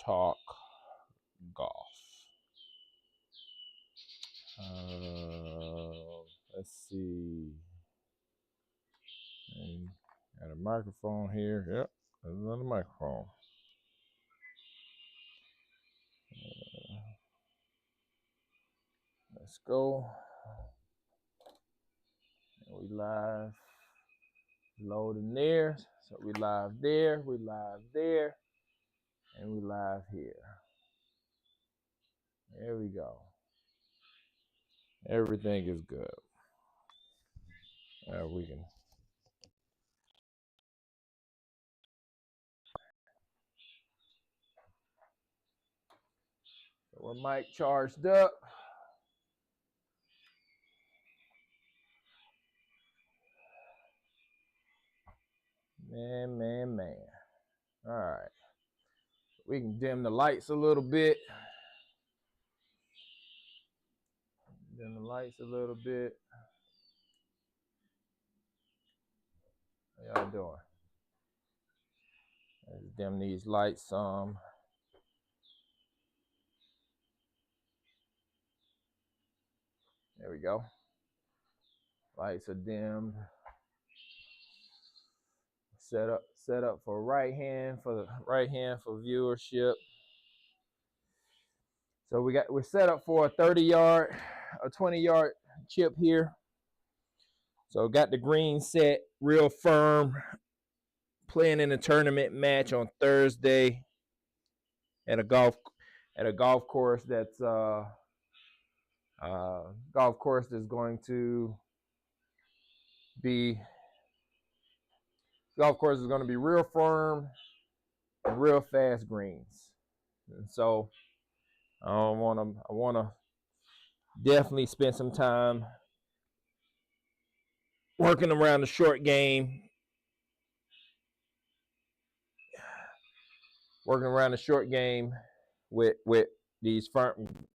talk golf. Let's see. Got a microphone here. Yep, there's another microphone. Let's go. We live. Loading there. So we live there. We live there. And we live here. There we go. Everything is good. We can. So we're mic charged up. Man. All right. We can dim the lights a little bit. Dim the lights a little bit. How y'all doing? Let's dim these lights some. There we go. Lights are dimmed. Set up for right hand for viewership. So we're set up for a 30-yard, a 20-yard chip here. So got the green set real firm. Playing in a tournament match on Thursday at a golf course that's golf course that's going to be real firm and real fast greens. And so I want to definitely spend some time working around the short game. With these firm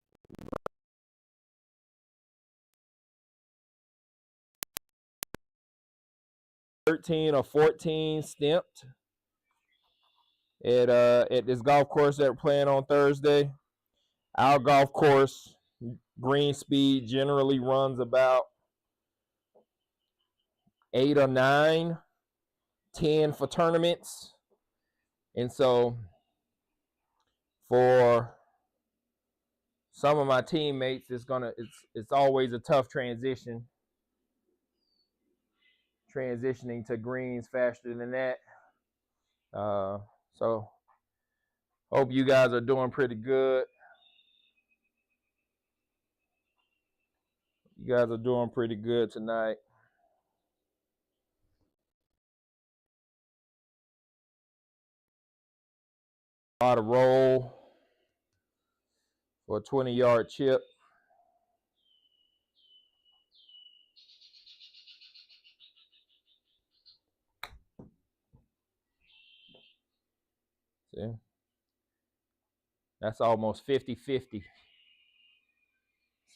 13 or 14 stamped at this golf course that we're playing on Thursday. Our golf course green speed generally runs about 8 or 9, 10 for tournaments. And so for some of my teammates, it's always a tough transitioning to greens faster than that. So hope you guys are doing pretty good. You guys are doing pretty good tonight. A lot of roll for a 20-yard chip. See? That's almost 50-50. It's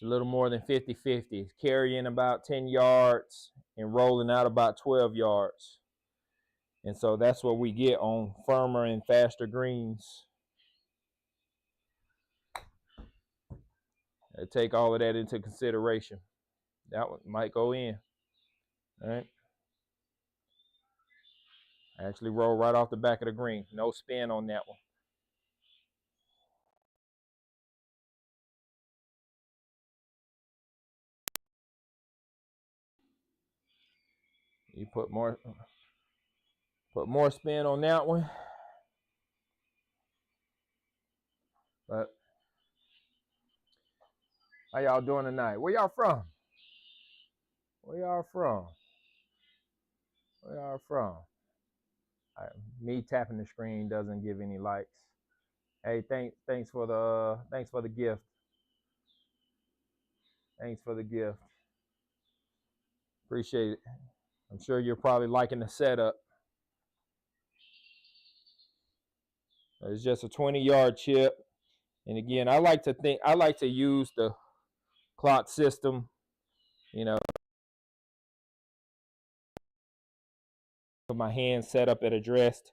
a little more than 50-50. Carrying about 10 yards and rolling out about 12 yards. And so that's what we get on firmer and faster greens. I take all of that into consideration. That one might go in. All right. I actually roll right off the back of the green. No spin on that one. You put more spin on that one. But how y'all doing tonight? Where y'all from? Me tapping the screen doesn't give any likes. Hey, thanks for the gift. Thanks for the gift. Appreciate it. I'm sure you're probably liking the setup. It's just a 20-yard chip. And again, I like to use the clock system, with my hands set up at addressed,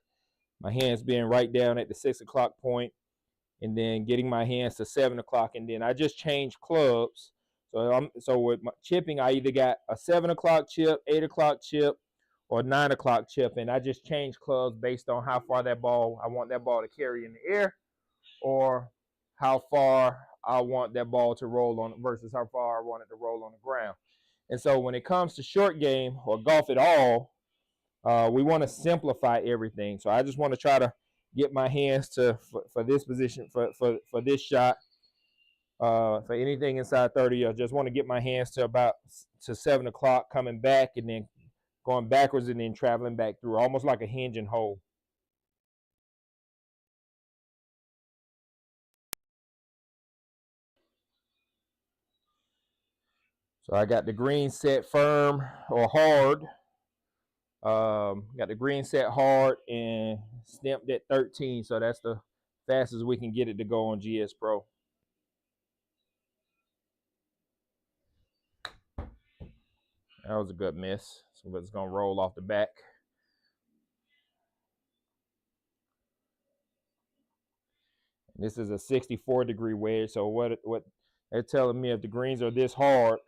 my hands being right down at the 6 o'clock point. and then getting my hands to 7 o'clock, and then I just changed clubs. So with my chipping, I either got a 7 o'clock chip, 8 o'clock chip, or 9 o'clock chip, and I just changed clubs based on how far that ball I want that ball to carry in the air, or how far I want that ball to roll on versus how far I want it to roll on the ground. And so when it comes to short game or golf at all, we want to simplify everything. So I just want to try to get my hands to for this position for this shot. For anything inside 30, I just want to get my hands to about to 7 o'clock, coming back and then going backwards and then traveling back through, almost like a hinge and hold. So I got the green set firm or hard. Got the green set hard and stamped at 13. So that's the fastest we can get it to go on GS Pro. That was a good miss. So it's going to roll off the back. This is a 64-degree wedge. So what they're telling me, if the greens are this hard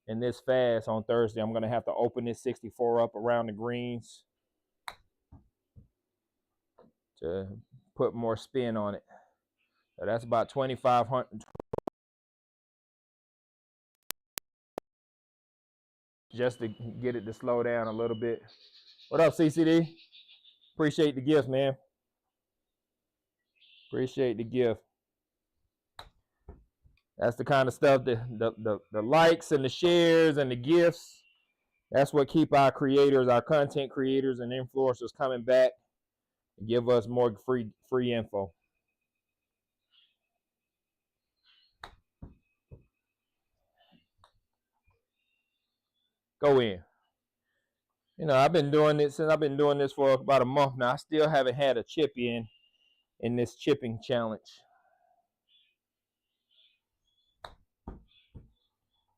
and this fast on Thursday, I'm going to have to open this 64 up around the greens to put more spin on it. So that's about 2,500. Just to get it to slow down a little bit. What up, CCD? Appreciate the gift, man. Appreciate the gift. That's the kind of stuff that the likes and the shares and the gifts, that's what keep our creators, our content creators and influencers coming back and give us more free info. Go in. You know, I've been doing this for about a month now. I still haven't had a chip in this chipping challenge.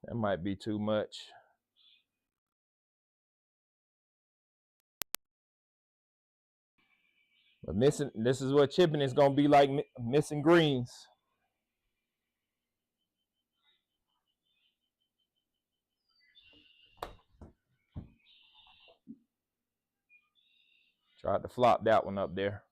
That might be too much. But this is what chipping is going to be like, missing greens. Tried to flop that one up there.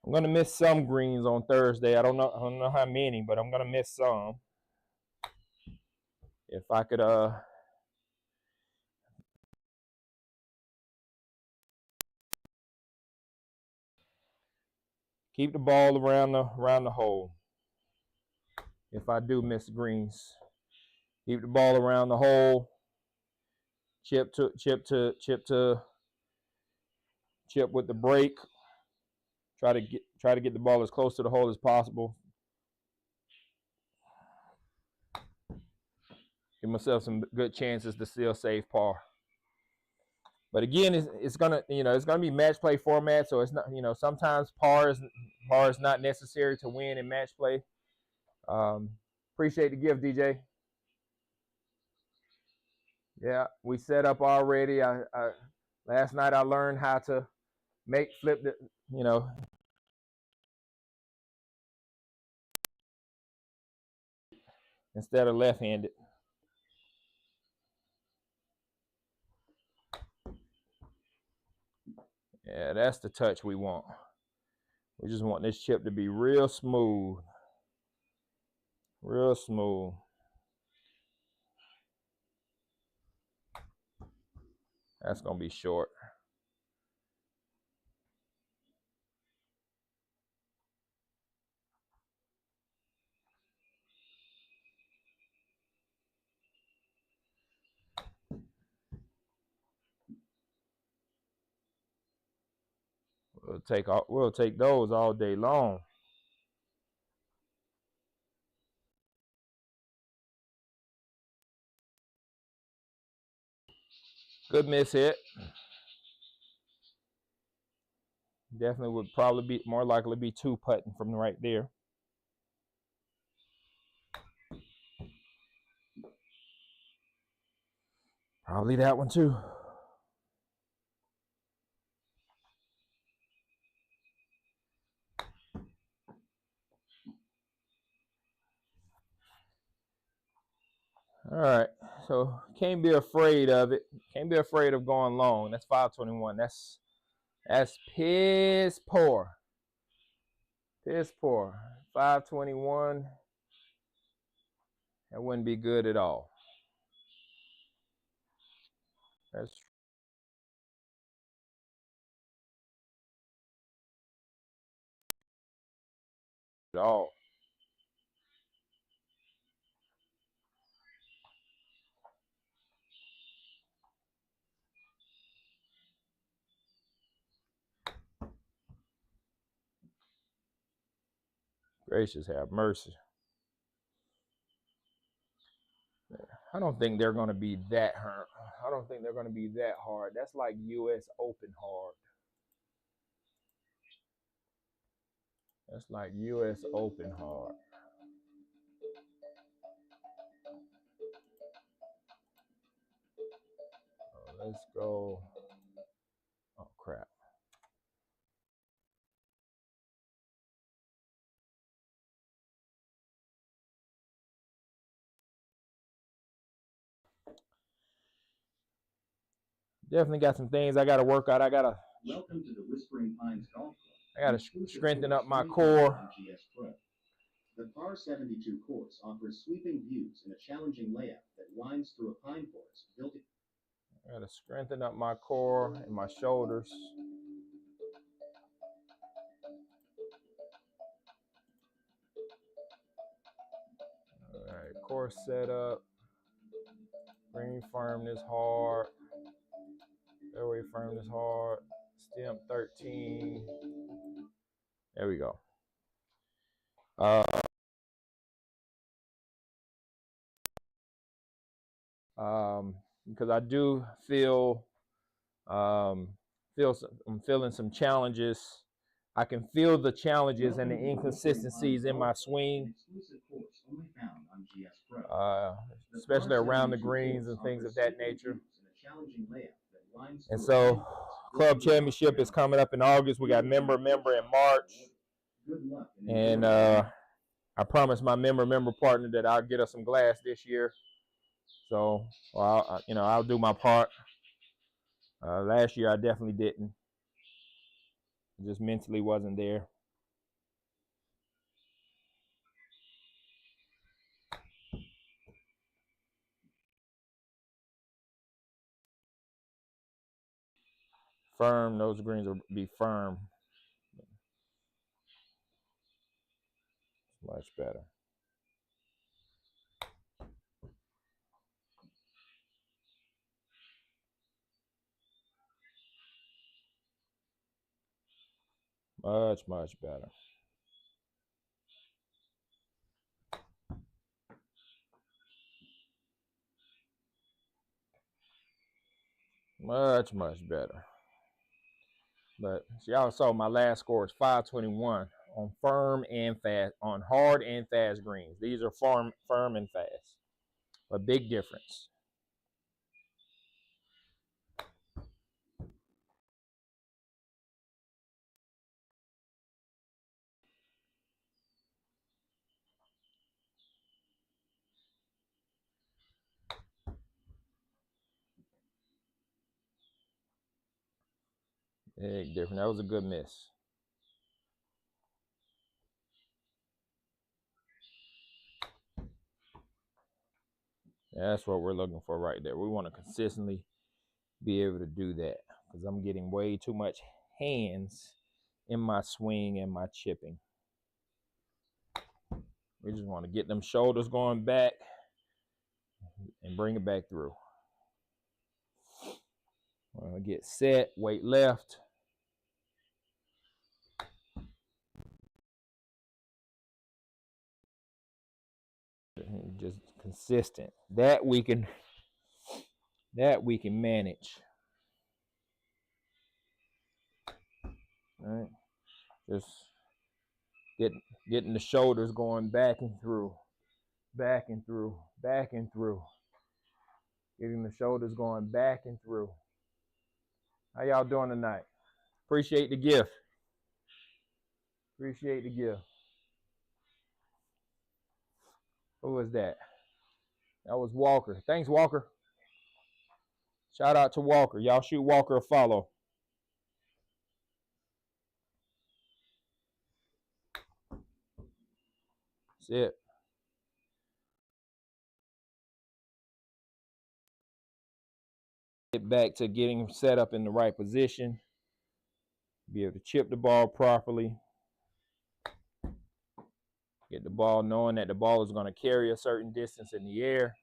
I'm gonna miss some greens on Thursday. I don't know how many, but I'm gonna miss some. If I could keep the ball around the hole. If I do miss greens, keep the ball around the hole. Chip with the break. Try to get the ball as close to the hole as possible. Give myself some good chances to still save par. But again, it's gonna be match play format, so it's not, sometimes par is not necessary to win in match play. Appreciate the gift, DJ. Yeah, we set up already. I last night I learned how to flip the, instead of left-handed. Yeah, that's the touch we want. We just want this chip to be real smooth. Real smooth. That's going to be short. We'll take those all day long. Good miss hit. Definitely would probably be more likely be 2-putting from right there. Probably that one too. All right, so can't be afraid of it. Can't be afraid of going long. That's 521. That's piss poor. Piss poor. 521. That wouldn't be good at all. That's at all. Gracious have mercy. I don't think they're going to be that hard. I don't think they're going to be that hard. That's like U.S. Open hard. That's like U.S. Open hard. Let's go. Oh, crap. Definitely got some things I got to work out. Welcome to the Whispering Pines Golf Club. I got to strengthen up my core. The Par 72 course offers sweeping views and a challenging layout that winds through a pine forest built. I got to strengthen up my core and my shoulders. All right, core setup. Green firmness hard. Fairway firmness hard. Stem 13. There we go. Because I do feel I'm feeling some challenges. I can feel the challenges and the inconsistencies in my swing, especially around the greens and things of that nature. And so, Club Championship is coming up in August. We got member in March, and I promised my member partner that I'll get us some glass this year. So, well, I'll do my part. Last year I definitely didn't. Just mentally wasn't there. Firm, those greens will be firm. Much better. Much, much better. Much, much better. But y'all saw my last score is 521 on firm and fast, on hard and fast greens. These are firm and fast. A big difference. Big difference. That was a good miss. That's what we're looking for right there. We want to consistently be able to do that because I'm getting way too much hands in my swing and my chipping. We just want to get them shoulders going back and bring it back through. Get set, weight left. Just consistent. That we can manage. All right. Just getting the shoulders going back and through, back and through, back and through. Getting the shoulders going back and through. How y'all doing tonight? Appreciate the gift. Appreciate the gift. Who was that? That was Walker. Thanks, Walker. Shout out to Walker. Y'all shoot Walker a follow. That's it. Get back to getting set up in the right position. Be able to chip the ball properly. Get the ball knowing that the ball is going to carry a certain distance in the air,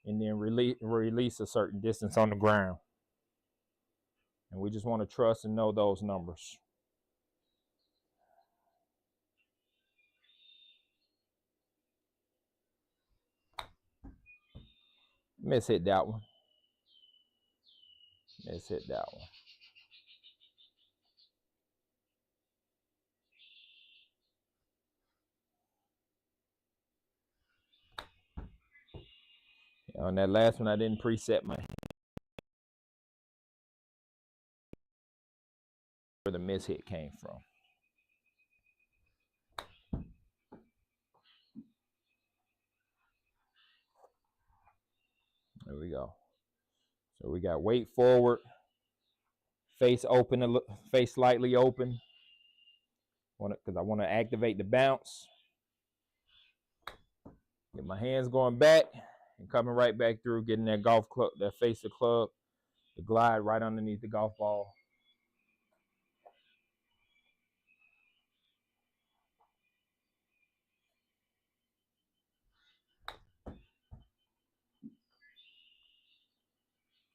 and then release a certain distance on the ground. And we just want to trust and know those numbers. Miss hit that one. Miss hit that one. On that last one, I didn't preset my where the miss hit came from. There we go. So we got weight forward, face open, face slightly open. Because I want to activate the bounce. Get my hands going back and coming right back through, getting that golf club, that face of club, the glide right underneath the golf ball.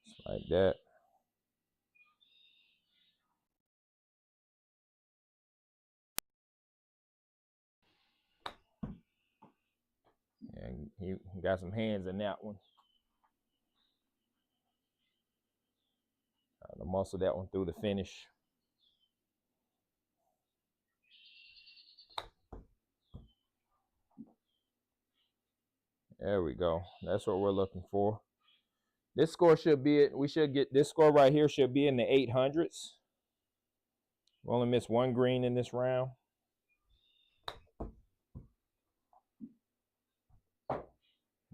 Just like that. And he got some hands in that one. To muscle that one through the finish. There we go. That's what we're looking for. This score should be it. We should get this score right here should be in the 800s. We only missed one green in this round.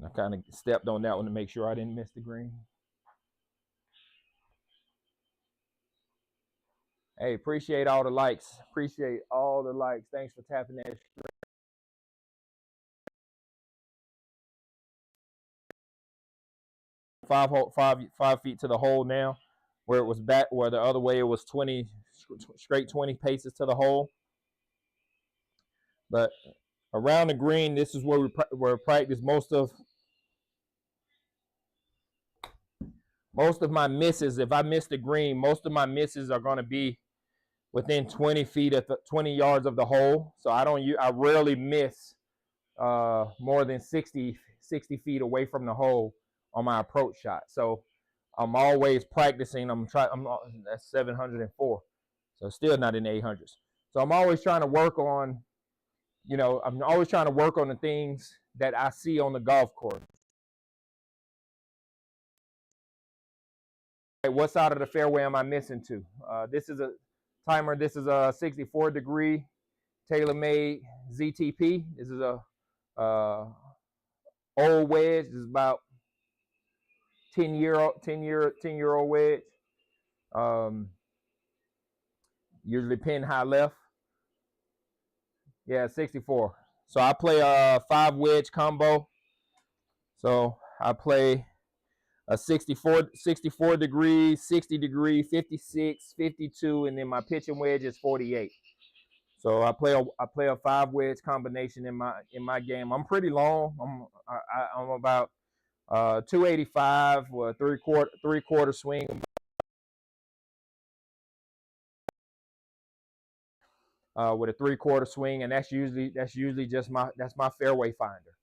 I kind of stepped on that one to make sure I didn't miss the green. Hey, appreciate all the likes. Appreciate all the likes. Thanks for tapping that screen. 5 feet to the hole now, where it was back, where the other way it was 20 straight 20 paces to the hole. But around the green, this is where we practice most of my misses. If I miss the green, most of my misses are going to be within 20 feet at 20 yards of the hole. So I rarely miss more than 60 feet away from the hole on my approach shot. So I'm always practicing. That's 704. So still not in the 800s. So I'm always trying to work on, I'm always trying to work on the things that I see on the golf course. What side of the fairway am I missing to? This is a timer. This is a 64-degree TaylorMade ZTP. This is a old wedge. This is about 10-year-old wedge. Usually pin high left. Yeah, 64. So I play a 5 wedge combo. So I play a 64 degree, 60 degree, 56, 52, and then my pitching wedge is 48. So I play a 5 wedge combination in my game. I'm pretty long. I'm about 285 or three quarter swing. With a 3/4 swing, and that's usually just my fairway finder.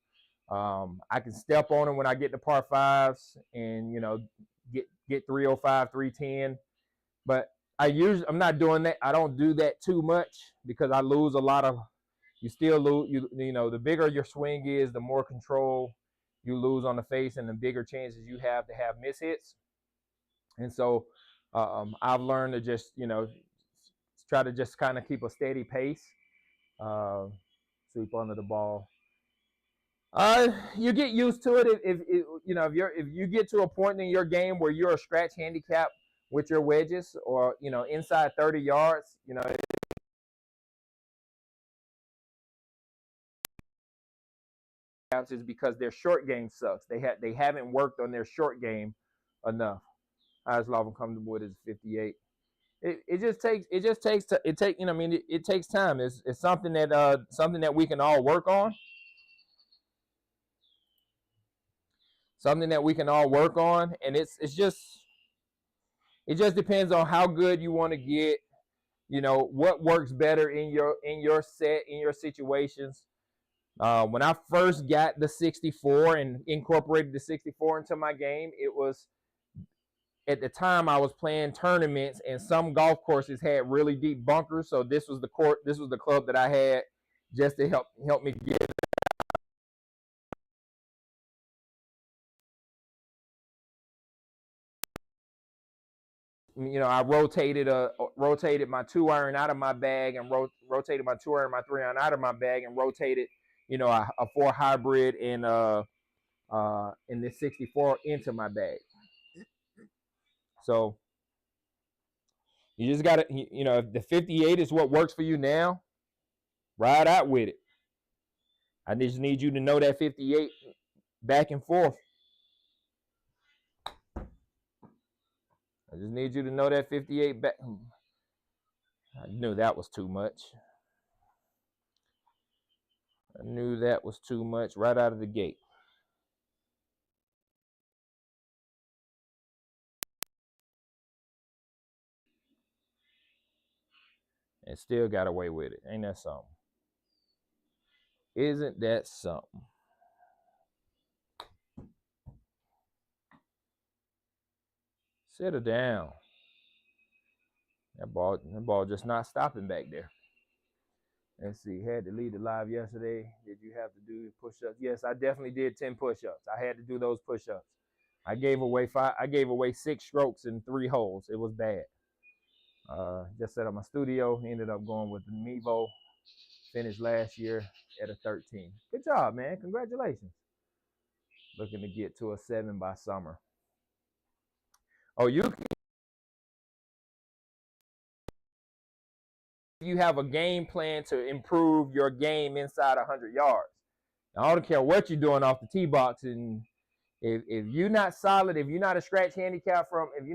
I can step on them when I get to par 5s and get 305, 310, but I'm not doing that. I don't do that too much because I lose a lot of. You still lose. You know, the bigger your swing is, the more control you lose on the face, and the bigger chances you have to have mishits. And so, I've learned to just try to just kind of keep a steady pace. Uh, Sweep under the ball. You get used to it if you get to a point in your game where you're a scratch handicap with your wedges, or inside 30 yards, is because their short game sucks. They haven't worked on their short game enough. Highest law of come wood is 58. It just takes time. It's something that we can all work on. Something that we can all work on, and it just depends on how good you want to get. What works better in your set, in your situations. When I first got the 64 and incorporated the 64 into my game, it was at the time I was playing tournaments, and some golf courses had really deep bunkers. So this was the club that I had just to help me get it. I rotated my 2-iron out of my bag, and rotated my 2-iron, my 3-iron out of my bag, and rotated a 4 hybrid in the 64 into my bag. So you just gotta, if the 58 is what works for you now, ride out with it. I just need you to know that 58 back and forth. I just need you to know that 58 back. I knew that was too much. I knew that was too much right out of the gate. And still got away with it. Ain't that something? Isn't that something? Settle down. That ball just not stopping back there. Let's see. Had to lead the live yesterday. Did you have to do push-ups? Yes, I definitely did 10 push-ups. I had to do those push-ups. I gave away 6 strokes in 3 holes. It was bad. Just set up my studio. Ended up going with the Mevo. Finished last year at a 13. Good job, man. Congratulations. Looking to get to a 7 by summer. Oh, you have a game plan to improve your game inside 100 yards. Now, I don't care what you're doing off the tee box, and if you're not solid, if you're not a scratch handicap if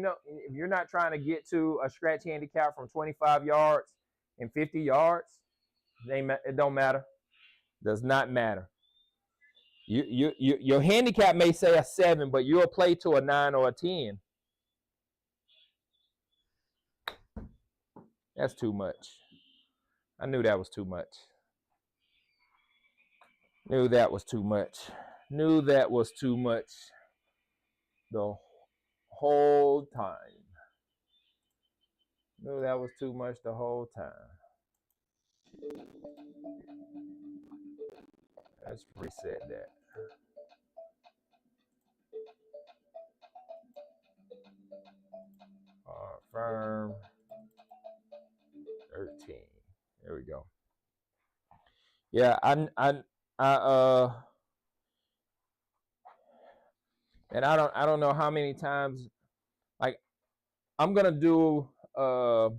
you're not trying to get to a scratch handicap from 25 yards and 50 yards, it don't matter. Does not matter. Your handicap may say a 7, but you'll play to a 9 or a 10. That's too much. I knew that was too much. Knew that was too much. Knew that was too much the whole time. Knew that was too much the whole time. Let's reset that. Firm 13. There we go. Yeah, and I don't know how many times, like, I'm gonna do a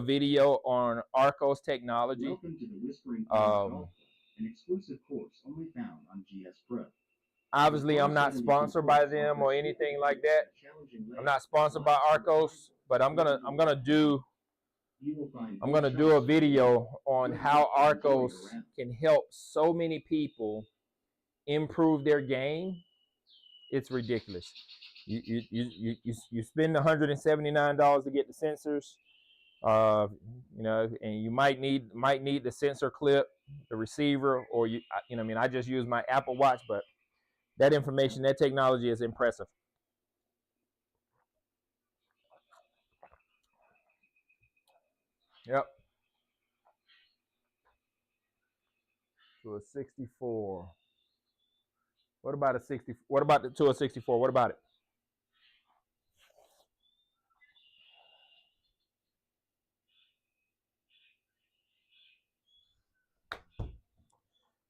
video on Arccos technology. Welcome to the Whispering Pines an exclusive course only found on GS Pro. Obviously, I'm not sponsored by them or anything like that. I'm not sponsored by Arccos, but I'm gonna do a video on how Arccos can help so many people improve their game. It's ridiculous. You spend $179 to get the sensors, and you might need the sensor clip, the receiver, or I just use my Apple Watch, but that information, that technology is impressive. Yep. To a 64. What about a 60? What about the to a 64? What about it?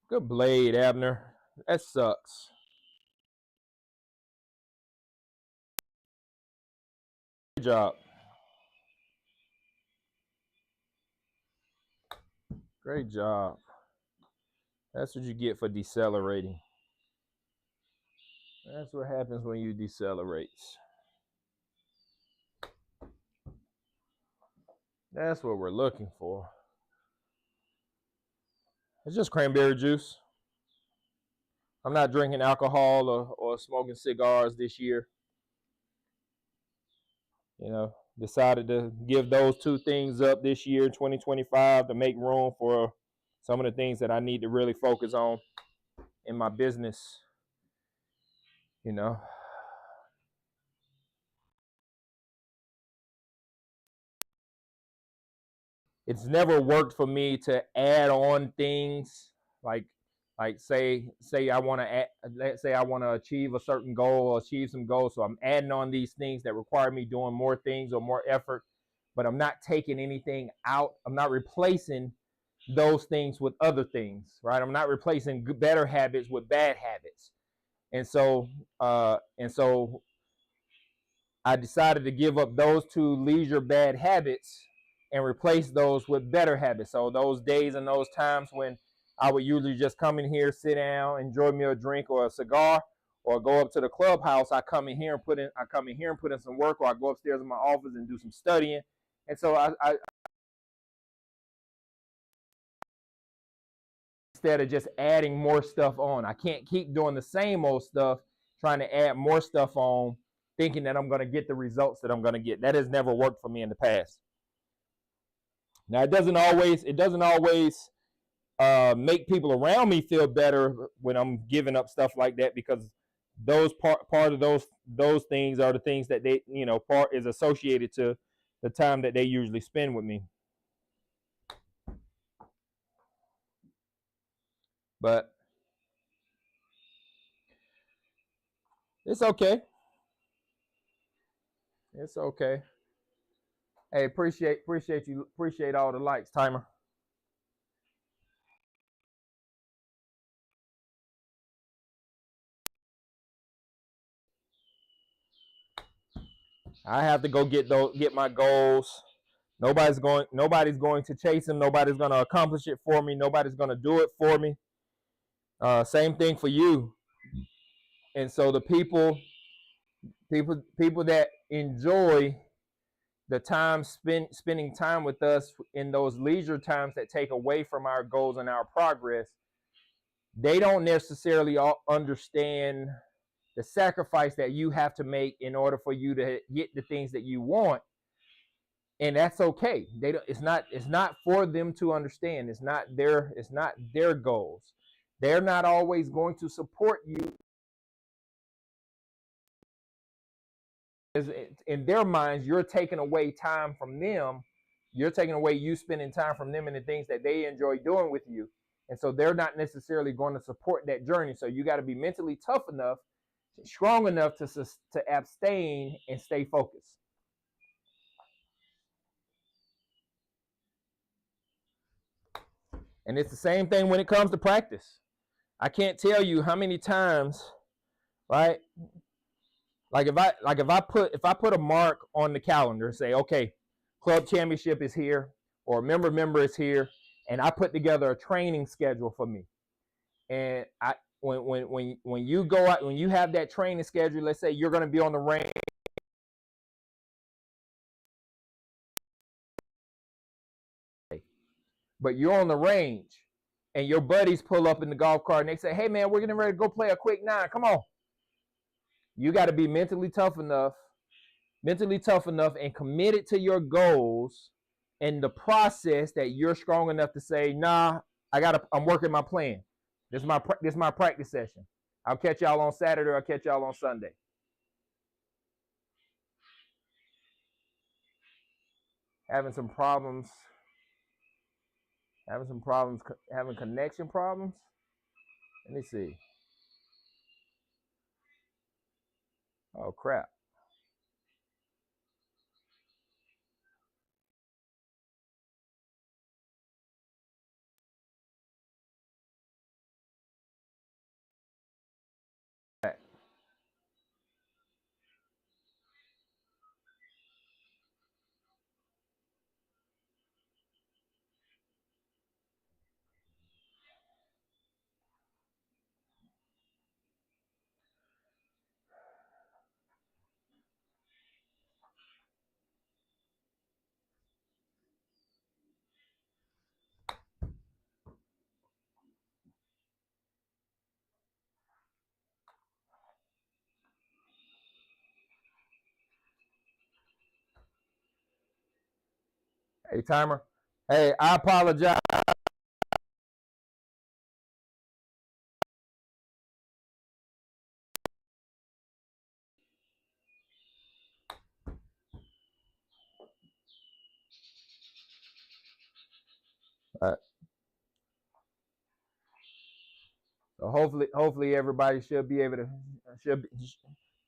Good blade, Abner. That sucks. Good job. Great job. That's what you get for decelerating. That's what happens when you decelerate. That's what we're looking for. It's just cranberry juice. I'm not drinking alcohol or smoking cigars this year. You know, decided to give those two things up this year, 2025, to make room for some of the things that I need to really focus on in my business. You know, it's never worked for me to add on things like say I want to let's say I want to achieve a certain goal or achieve some goals, so I'm adding on these things that require me doing more things or more effort, but I'm not taking anything out. I'm not replacing those things with other things, right? I'm not replacing better habits with bad habits. And so I decided to give up those two leisure bad habits and replace those with better habits. So those days and those times when I would usually just come in here, sit down, enjoy me a drink or a cigar, or go up to the clubhouse, I come in here and put in some work, or I go upstairs in my office and do some studying. And so I instead of just adding more stuff on, I can't keep doing the same old stuff, trying to add more stuff on, thinking that I'm going to get the results that I'm going to get. That has never worked for me in the past. Now, it doesn't always make people around me feel better when I'm giving up stuff like that, because those part of those things are the things that they, part is associated to the time that they usually spend with me. But it's okay. It's okay. Hey, appreciate all the likes, Timer. I have to go get my goals. Nobody's going to chase them. Nobody's going to accomplish it for me. Nobody's going to do it for me. Same thing for you. And so the people that enjoy the time spending time with us in those leisure times that take away from our goals and our progress, they don't necessarily understand the sacrifice that you have to make in order for you to get the things that you want. And that's okay. It's not for them to understand. It's not their goals. They're not always going to support you. In their minds, you're taking away time from them. You're taking away you spending time from them and the things that they enjoy doing with you. And so they're not necessarily going to support that journey. So you got to be mentally tough enough, strong enough to abstain and stay focused. And it's the same thing when it comes to practice. I can't tell you how many times, right? Like if I put a mark on the calendar and say, okay, club championship is here, or member is here, and I put together a training schedule for me. And when you go out, when you have that training schedule, let's say you're going to be on the range, but you're on the range, and your buddies pull up in the golf cart and they say, hey man, we're getting ready to go play a quick 9. Come on. You got to be mentally tough enough and committed to your goals and the process that you're strong enough to say, nah, I'm working my plan. This is my practice session. I'll catch y'all on Saturday. I'll catch y'all on Sunday. Having some problems Having some problems, having connection problems. Let me see. Oh, crap. Hey, timer. Hey, I apologize. So hopefully everybody should be able to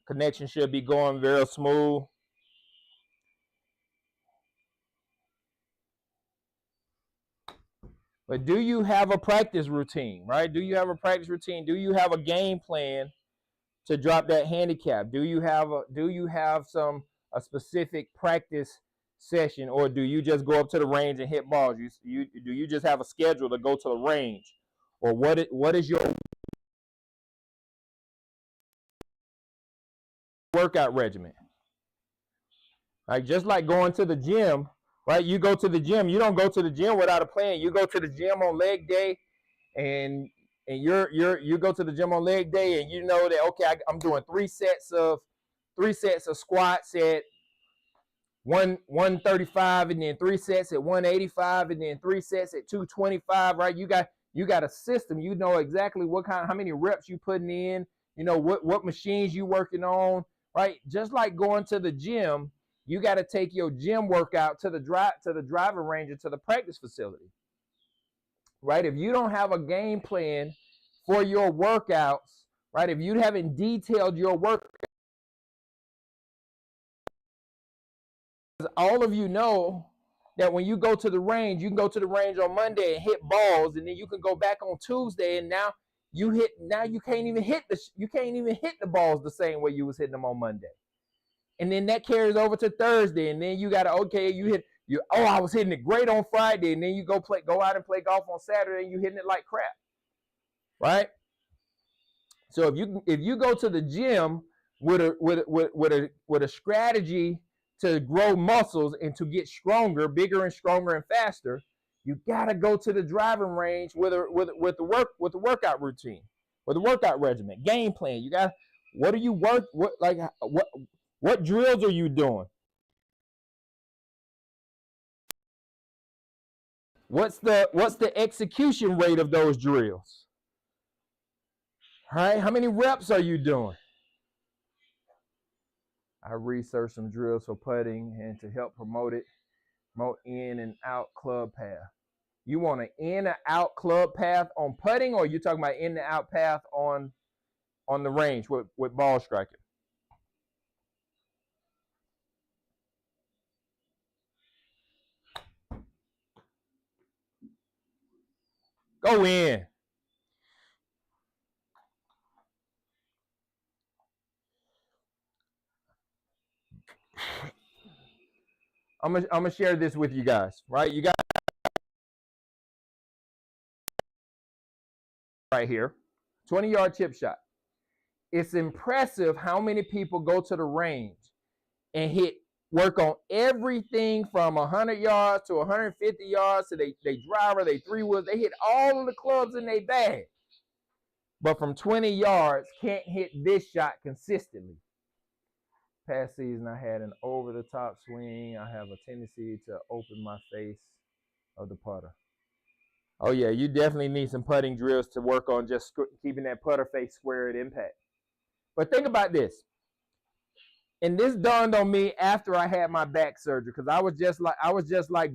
connection should be going very smooth. But do you have a practice routine, right? Do you have a practice routine? Do you have a game plan to drop that handicap? Do you have a specific practice session, or do you just go up to the range and hit balls? Do you just have a schedule to go to the range, or what is your workout regimen? Like, just like going to the gym, right? You go to the gym. You don't go to the gym without a plan. You go to the gym on leg day, and you go to the gym on leg day, and you know that, okay, I'm doing three sets of squats at 135, and then 3 sets at 185, and then 3 sets at 225, right? You got a system. You know exactly how many reps you putting in. You know what machines you working on, right? Just like going to the gym, you got to take your gym workout to the driving range or to the practice facility, right? If you don't have a game plan for your workouts, right? If you haven't detailed your work, all of you know that when you go to the range, you can go to the range on Monday and hit balls, and then you can go back on Tuesday, and now you can't even hit the balls the same way you was hitting them on Monday. And then that carries over to Thursday, and then you got to, okay, I was hitting it great on Friday, and then you go out and play golf on Saturday, and you hitting it like crap. Right? So if you go to the gym with a strategy to grow muscles and to get stronger, bigger and stronger and faster, you gotta go to the driving range with the workout routine, with the workout regimen, game plan. You got what drills are you doing? What's the execution rate of those drills? All right, how many reps are you doing? I researched some drills for putting and to help promote in and out club path. You want an in and out club path on putting, or you talking about in and out path on the range with ball striking? Go in. I'm gonna share this with you guys, right? You got right here, 20-yard chip shot. It's impressive how many people go to the range and work on everything from 100 yards to 150 yards to they driver, they 3-wood. They hit all of the clubs in their bag. But from 20 yards, can't hit this shot consistently. Past season, I had an over-the-top swing. I have a tendency to open my face of the putter. Oh, yeah, you definitely need some putting drills to work on just keeping that putter face square at impact. But think about this. And this dawned on me after I had my back surgery, because I was just like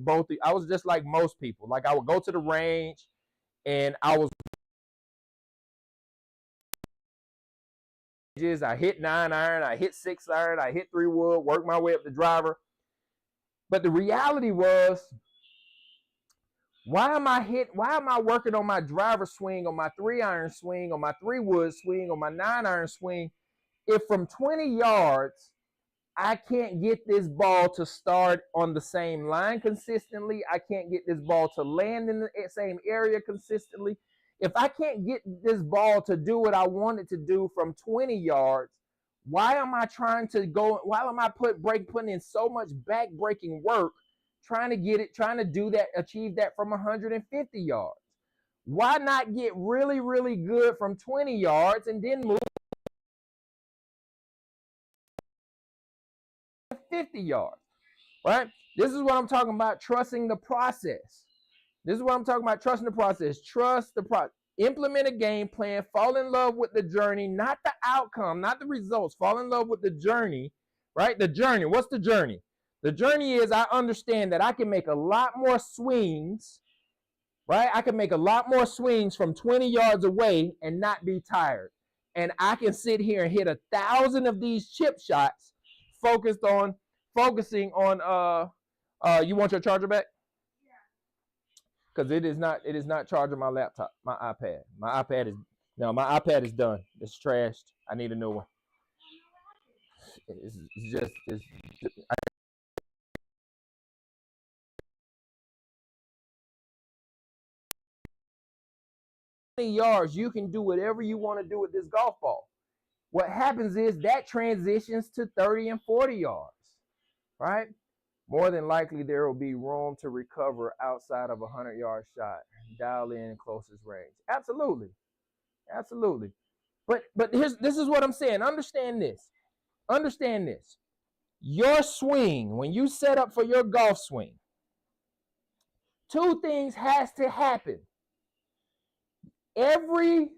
most people. Like, I would go to the range and I hit 9-iron, I hit 6-iron, I hit 3-wood, work my way up the driver. But the reality was, why am I working on my driver swing, on my 3-iron swing, on my 3-wood swing, on my 9-iron swing, if from 20 yards I can't get this ball to start on the same line consistently? I can't get this ball to land in the same area consistently. If I can't get this ball to do what I want it to do from 20 yards, why am I putting in so much back-breaking work trying to achieve that from 150 yards? Why not get really, really good from 20 yards and then move 50 yards, right? This is what I'm talking about, trusting the process. Trust the process. Implement a game plan, fall in love with the journey, not the outcome, not the results. Fall in love with the journey, right? The journey. What's the journey? The journey is, I understand that I can make a lot more swings, right? I can make a lot more swings from 20 yards away and not be tired. And I can sit here and hit 1,000 of these chip shots focusing on you want your charger back? Because it is not charging my laptop, my iPad. My iPad is done. It's trashed. I need a new one. It's 20 yards, you can do whatever you want to do with this golf ball. What happens is that transitions to 30 and 40 yards, right? More than likely, there will be room to recover outside of a 100-yard shot. Dial in closest range. Absolutely. But this is what I'm saying. Understand this. Your swing, when you set up for your golf swing, 2 things has to happen. Every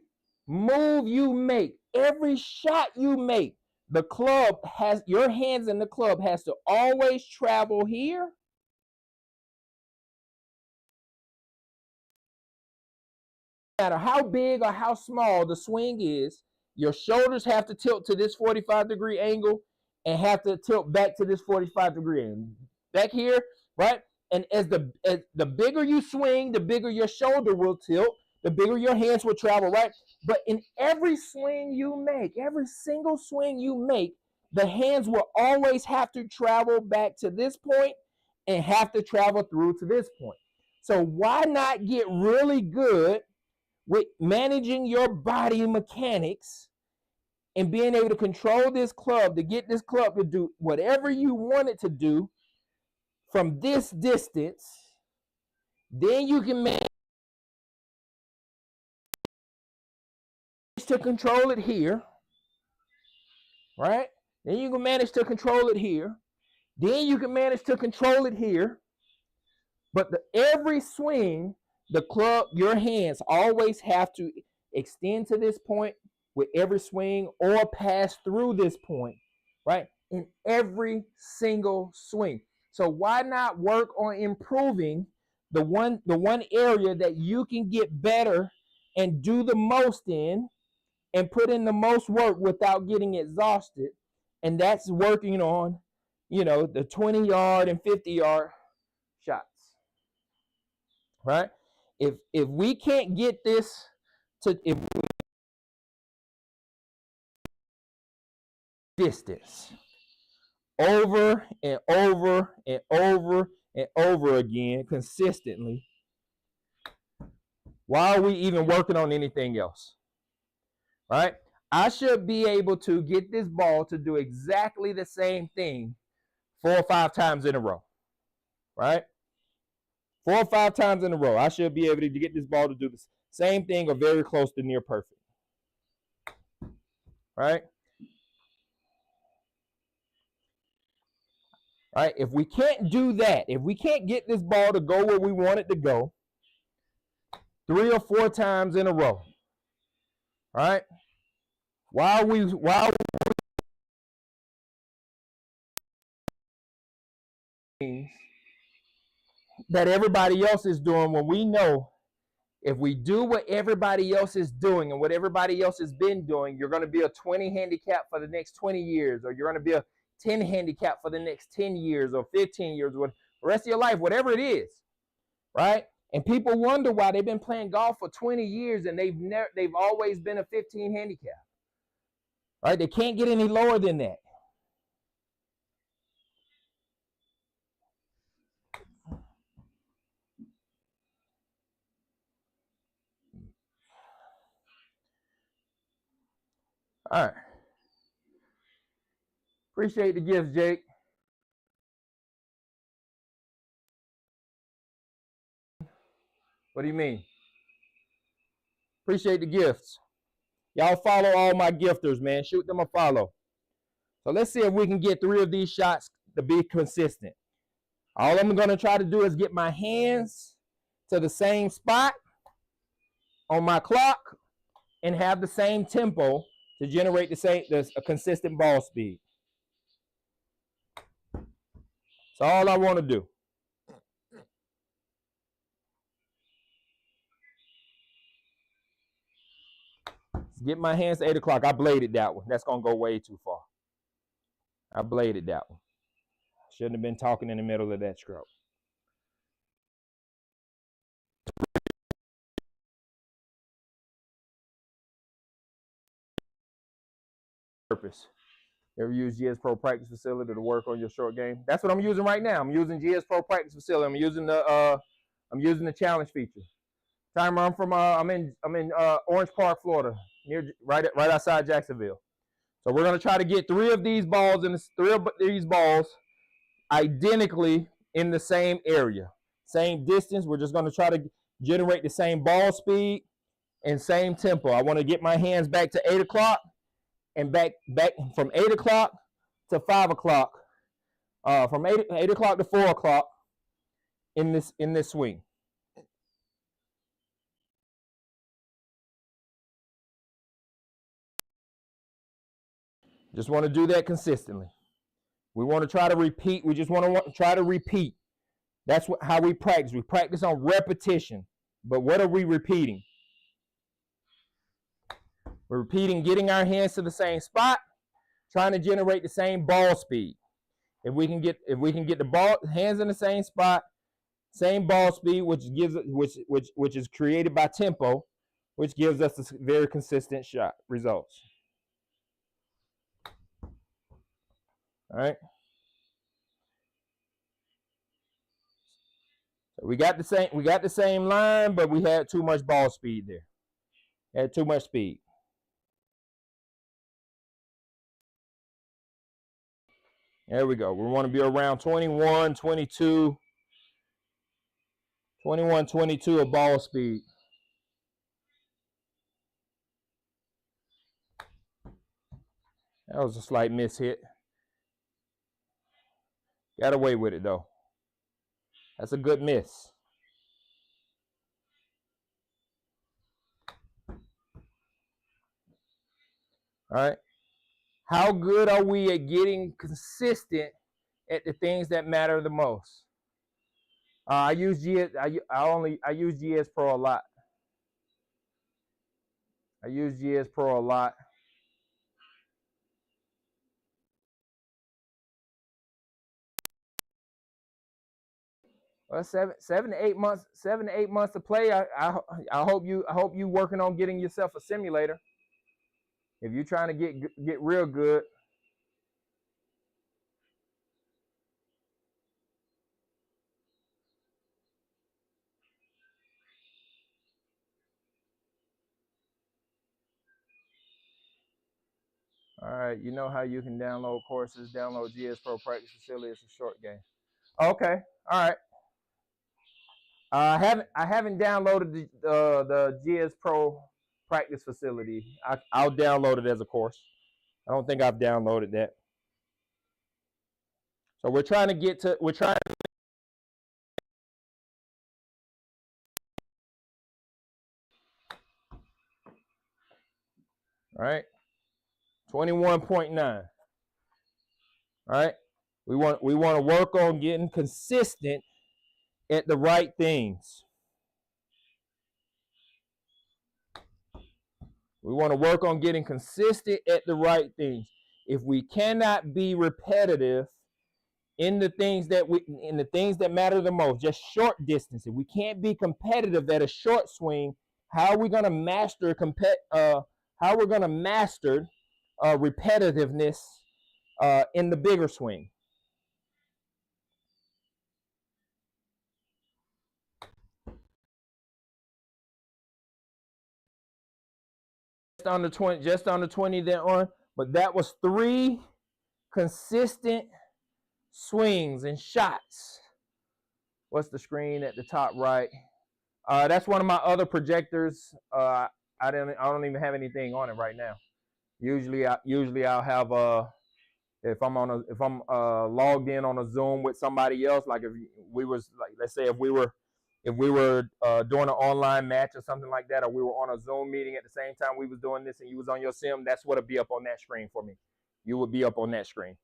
move you make, every shot you make, your hands in the club has to always travel here. No matter how big or how small the swing is, your shoulders have to tilt to this 45-degree angle and have to tilt back to this 45-degree angle. Back here, right? And as the bigger you swing, the bigger your shoulder will tilt, the bigger your hands will travel, right? But in every swing you make, every single swing you make, the hands will always have to travel back to this point and have to travel through to this point. So why not get really good with managing your body mechanics and being able to control this club, to get this club to do whatever you want it to do from this distance? Then you can manage to control it here, right? Then you can manage to control it here. Then you can manage to control it here. But every swing, the club, your hands always have to extend to this point with every swing or pass through this point, right? In every single swing. So why not work on improving the one area that you can get better and do the most in and put in the most work without getting exhausted? And that's working on, the 20-yard and 50-yard shots, right? If we can't get this to distance over and over and over and over again consistently, why are we even working on anything else? Right? I should be able to get this ball to do exactly the same thing 4 or 5 times in a row. Right? 4 or 5 times in a row. I should be able to get this ball to do the same thing or very close to near perfect. Right? Right? If we can't do that, if we can't get this ball to go where we want it to go 3 or 4 times in a row, right? Why are we that everybody else is doing, when we know if we do what everybody else is doing and what everybody else has been doing, you're going to be a 20 handicap for the next 20 years, or you're going to be a 10 handicap for the next 10 years or 15 years, or the rest of your life, whatever it is, right? And people wonder why they've been playing golf for 20 years and they've always been a 15 handicap, right? They can't get any lower than that. All right. Appreciate the gifts, Jake. What do you mean? Appreciate the gifts. Y'all follow all my gifters, man. Shoot them a follow. So let's see if we can get 3 of these shots to be consistent. All I'm going to try to do is get my hands to the same spot on my clock and have the same tempo to generate a consistent ball speed. That's all I want to do. Get my hands to 8 o'clock. I bladed that one. That's going to go way too far. I bladed that one. Shouldn't have been talking in the middle of that stroke. Purpose. You ever use GS Pro Practice Facility to work on your short game? That's what I'm using right now. I'm using GS Pro Practice Facility. I'm using the challenge feature. Timer. I'm in Orange Park, Florida, right outside Jacksonville. So we're gonna try to get 3 of these balls identically in the same area, same distance. We're just gonna try to generate the same ball speed and same tempo. I want to get my hands back to 8 o'clock and back from 8 o'clock to 5 o'clock, from 8 o'clock to 4 o'clock in this swing. Just want to do that consistently. We want to try to repeat. We just want to try to repeat. That's how we practice. We practice on repetition. But what are we repeating? We're repeating getting our hands to the same spot, trying to generate the same ball speed. If we can get the hands in the same spot, same ball speed, which is created by tempo, which gives us a very consistent shot results. All right. So we got the same line, but we had too much ball speed there. Had too much speed. There we go. We want to be around 21, 22 of ball speed. That was a slight miss hit. Got away with it, though. That's a good miss. All right. How good are we at getting consistent at the things that matter the most? I use GS Pro a lot. I use GS Pro a lot. Well, 7 to 8 months to play. I hope you working on getting yourself a simulator. If you're trying to get real good. All right, you know how you can download courses. Download GS Pro Practice Facility. It's a short game. Okay, all right. I haven't downloaded the GS Pro Practice Facility. I'll download it as a course. I don't think I've downloaded that. So we're trying. All right, 21.9. All right, We want to work on getting consistent at the right things. We want to work on getting consistent at the right things. If we cannot be repetitive in the things that matter the most, just short distances, we can't be competitive at a short swing. How are we going to master repetitiveness in the bigger swing? Just under 20 then on, but that was 3 consistent swings and shots. What's the screen at the top right? That's one of my other projectors. I don't even have anything on it right now. Usually I'll have if I'm logged in on a Zoom with somebody else, like if we was like, let's say if we were doing an online match or something like that, or we were on a Zoom meeting at the same time we was doing this and you was on your sim, that's what'll be up on that screen for me. You would be up on that screen.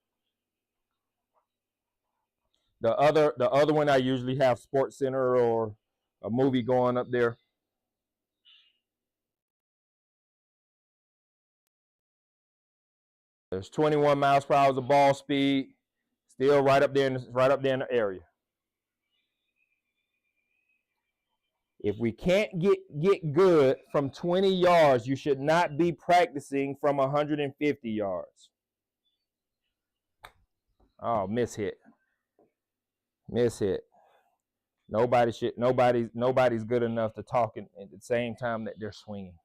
The other one I usually have Sports Center or a movie going up there. There's 21 miles per hour of ball speed, still right up there in the area. If we can't get good from 20 yards, you should not be practicing from 150 yards. Oh, miss hit. Nobody's good enough to talk at the same time that they're swinging.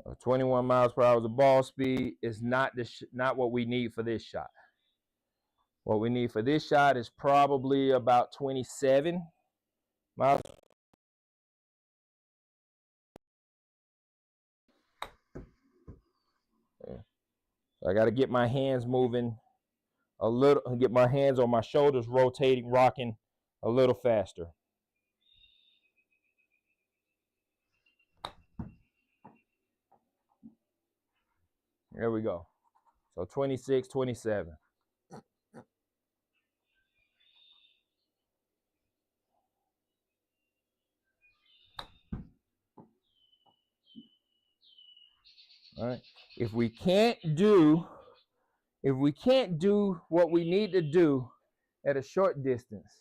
So 21 miles per hour of ball speed is not what we need for this shot. What we need for this shot is probably about 27 miles. I got to get my hands moving a little, get my hands on my shoulders rotating, rocking a little faster. There we go. So 26, 27. All right. If we can't do what we need to do at a short distance,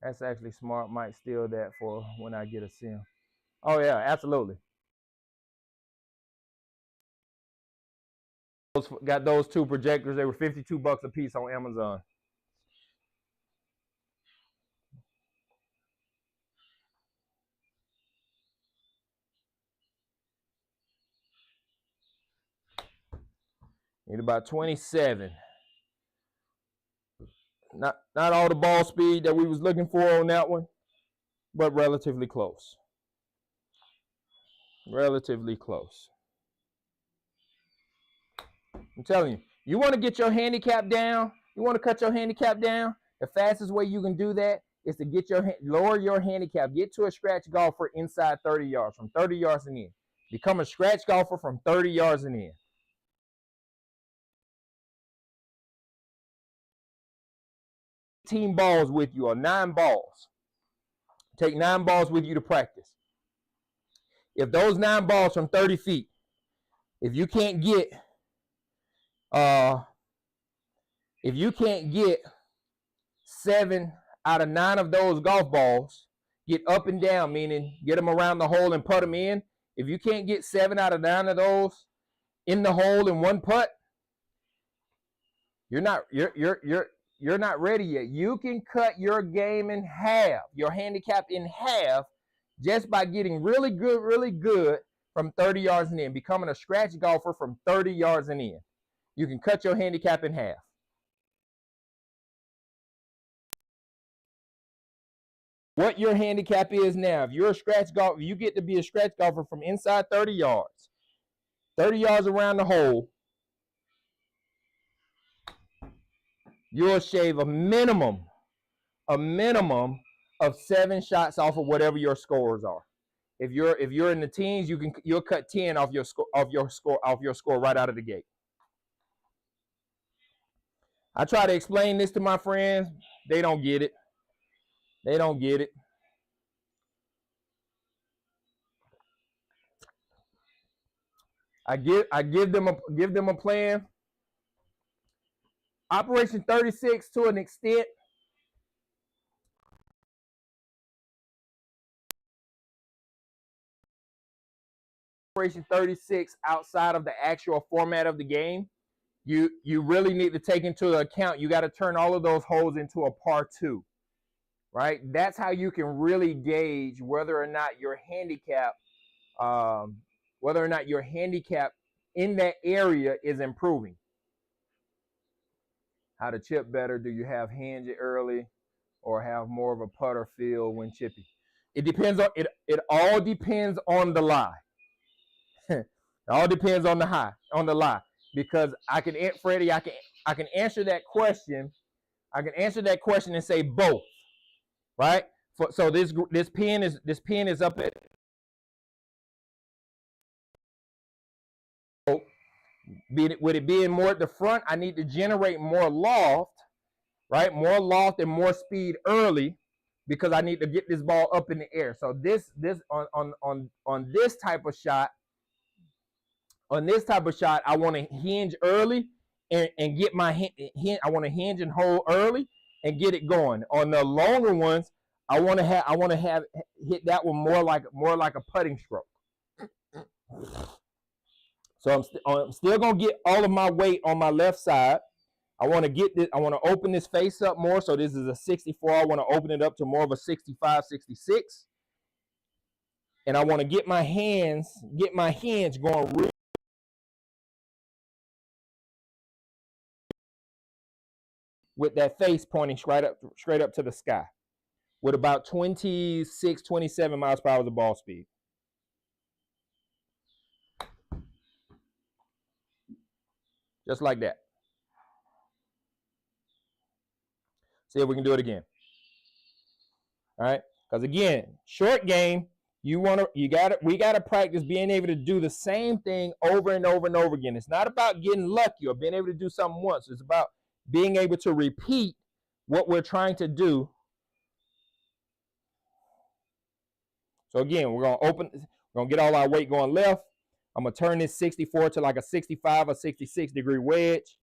that's actually smart. Might steal that for when I get a sim. Oh yeah, absolutely. Got those 2 projectors. They were $52 a piece on Amazon. Need about 27. Not all the ball speed that we was looking for on that one, but relatively close. Relatively close. I'm telling you, you want to get your handicap down, you want to cut your handicap down, the fastest way you can do that is to lower your handicap. Get to a scratch golfer inside 30 yards, from 30 yards and in. Become a scratch golfer from 30 yards and in. Team balls with you, or 9 balls. Take 9 balls with you to practice. If those 9 balls from 30 feet, if you can't get 7 out of 9 of those golf balls, get up and down, meaning get them around the hole and put them in. If you can't get 7 out of 9 of those in the hole in one putt, you're not ready yet. You can cut your game in half, your handicap in half, just by getting really good from 30 yards and in, becoming a scratch golfer from 30 yards and in. You can cut your handicap in half. What your handicap is now, if you're a scratch golfer, you get to be a scratch golfer from inside 30 yards. 30 yards around the hole, you'll shave a minimum of 7 shots off of whatever your scores are. If you're in the teens, you'll cut 10 off your score right out of the gate. I try to explain this to my friends. They don't get it. They don't get it. I give them a plan. Operation 36 to an extent. Operation 36 outside of the actual format of the game, you really need to take into account, you got to turn all of those holes into a par 2, right? That's how you can really gauge whether or not your handicap in that area is improving. How to chip better? Do you have hinge it early or have more of a putter feel when chipping? It depends on it all depends on the lie. It all depends on the lie, because Freddie, I can answer that question. I can answer that question and say both, right? So this pin is up at, with it being more at the front, I need to generate more loft, right? More loft and more speed early, because I need to get this ball up in the air. So this on this type of shot. On this type of shot, I want to hinge early and get my I want to hinge and hold early and get it going. On the longer ones, I want to have hit that one more like a putting stroke. So I'm still gonna get all of my weight on my left side. I want to get this. I want to open this face up more. So this is a 64. I want to open it up to more of a 65, 66, and I want to get my hinge going real. With that face pointing straight up to the sky, with about 26, 27 miles per hour of the ball speed. Just like that. See if we can do it again. All right, because again, short game, we gotta practice being able to do the same thing over and over and over again. It's not about getting lucky or being able to do something once. It's about being able to repeat what we're trying to do. So again, we're gonna get all our weight going left. I'm gonna turn this 64 to like a 65 or 66 degree wedge.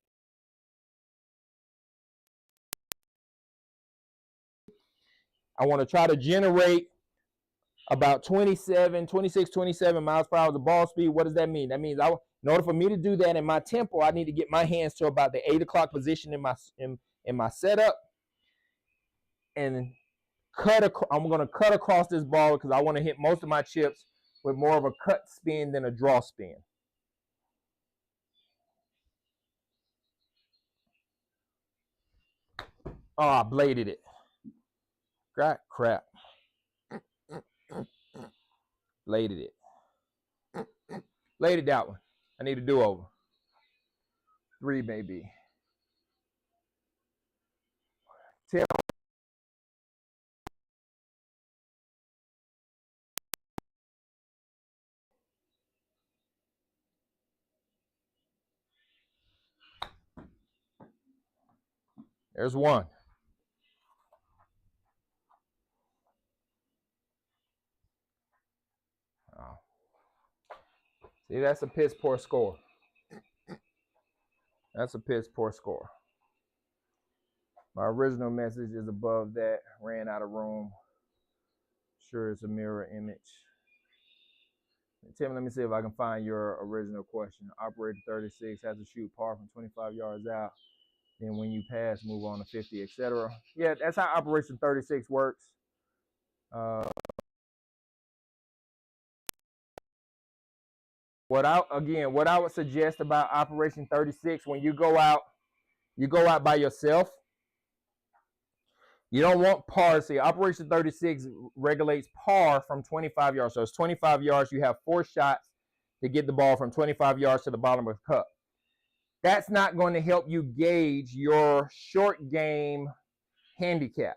I want to try to generate about 26, 27 miles per hour of the ball speed. What does that mean? That means in order for me to do that in my tempo, I need to get my hands to about the 8 o'clock position in my setup, and I'm going to cut across this ball, because I want to hit most of my chips with more of a cut spin than a draw spin. Oh, I bladed it. Crap. Bladed it. Bladed that one. I need a do-over. 3 maybe. 10. There's one. Oh. See, that's a piss poor score. That's a piss poor score. My original message is above that. Ran out of room. Sure, it's a mirror image. Tim, let me see if I can find your original question. Operator 36 has to shoot par from 25 yards out. Then when you pass, move on to 50, etc. Yeah, that's how Operation 36 works. What I would suggest about Operation 36, when you go out by yourself. You don't want par. See, Operation 36 regulates par from 25 yards. So it's 25 yards. You have 4 shots to get the ball from 25 yards to the bottom of the cup. That's not going to help you gauge your short game handicap,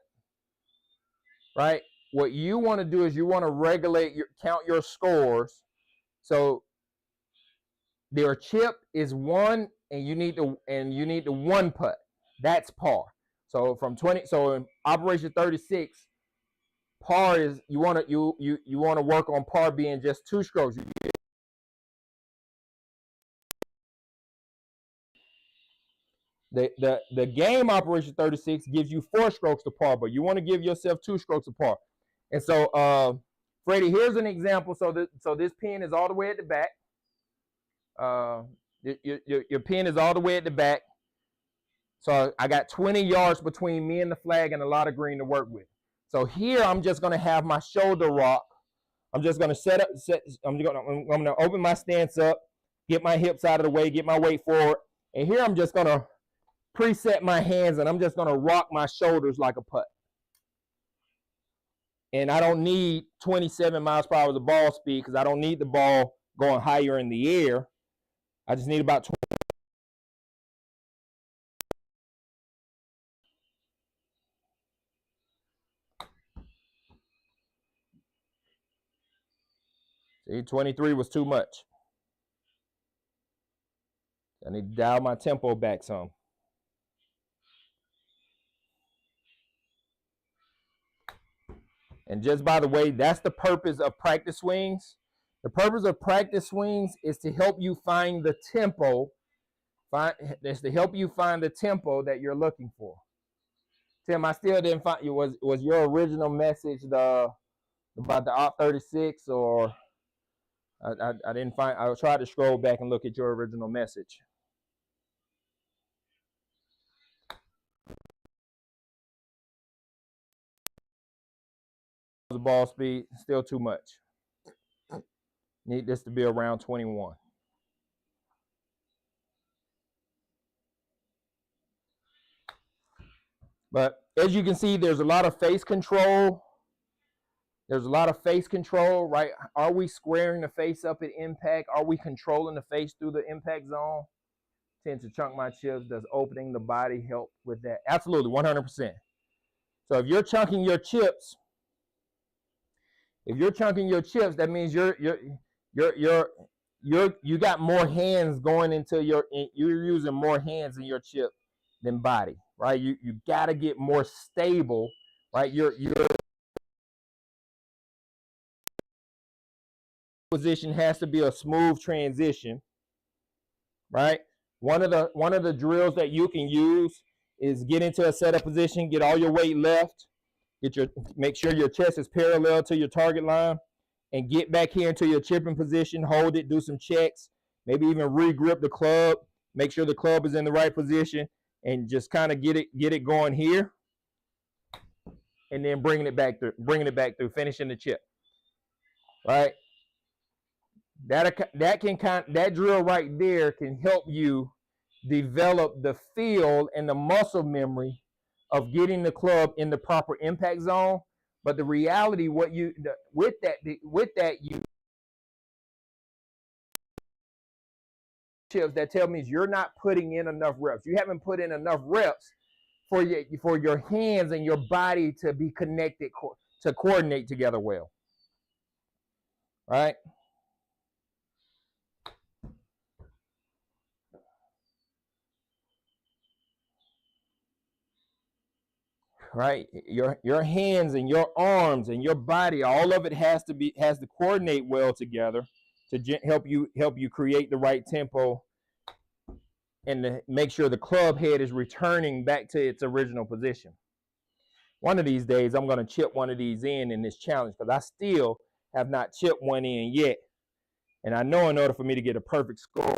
right? what you want to do is you want to regulate count your scores. So their chip is 1, and you need to 1 putt. That's par. So from 20, so in Operation 36, par is you want to work on par being just 2 strokes. The game Operation 36 gives you 4 strokes to par, but you want to give yourself 2 strokes to par. And so, Freddie, here's an example. So this pin is all the way at the back. Your pin is all the way at the back. So I got 20 yards between me and the flag and a lot of green to work with. So here I'm just going to have my shoulder rock. I'm just going to I'm going to open my stance up, get my hips out of the way, get my weight forward. And here I'm just going to preset my hands, and I'm just going to rock my shoulders like a putt. And I don't need 27 miles per hour of ball speed, because I don't need the ball going higher in the air. I just need about 20. See, 23 was too much. I need to dial my tempo back some. And just by the way, that's the purpose of practice swings. The purpose of practice swings is to help you find the tempo. It's to help you find the tempo that you're looking for. Tim, I still didn't find you. Was your original message about the Op 36, or I didn't find? I tried to scroll back and look at your original message. The ball speed still too much. Need this to be around 21. But as you can see, there's a lot of face control. There's a lot of face control, right? Are we squaring the face up at impact? Are we controlling the face through the impact zone? Tend to chunk my chips. Does opening the body help with that? Absolutely, 100%. So if you're chunking your chips, that means you got more hands going into you're using more hands in your chip than body, right? You got to get more stable, right? Your position has to be a smooth transition, right? One of the drills that you can use is get into a setup position, get all your weight left, make sure your chest is parallel to your target line, and get back here into your chipping position, hold it, do some checks, maybe even re-grip the club, make sure the club is in the right position, and just kind of get it going here, and then bringing it back through, finishing the chip, right? That drill right there can help you develop the feel and the muscle memory of getting the club in the proper impact zone. But the reality, with that you chips that tell me is you're not putting in enough reps. You haven't put in enough reps for your hands and your body to be connected, to coordinate together well. Right? Right, your hands and your arms and your body, all of it has to coordinate well together to help you create the right tempo and to make sure the club head is returning back to its original position. One of these days, I'm going to chip one of these in this challenge, because I still have not chipped one in yet, and I know in order for me to get a perfect score,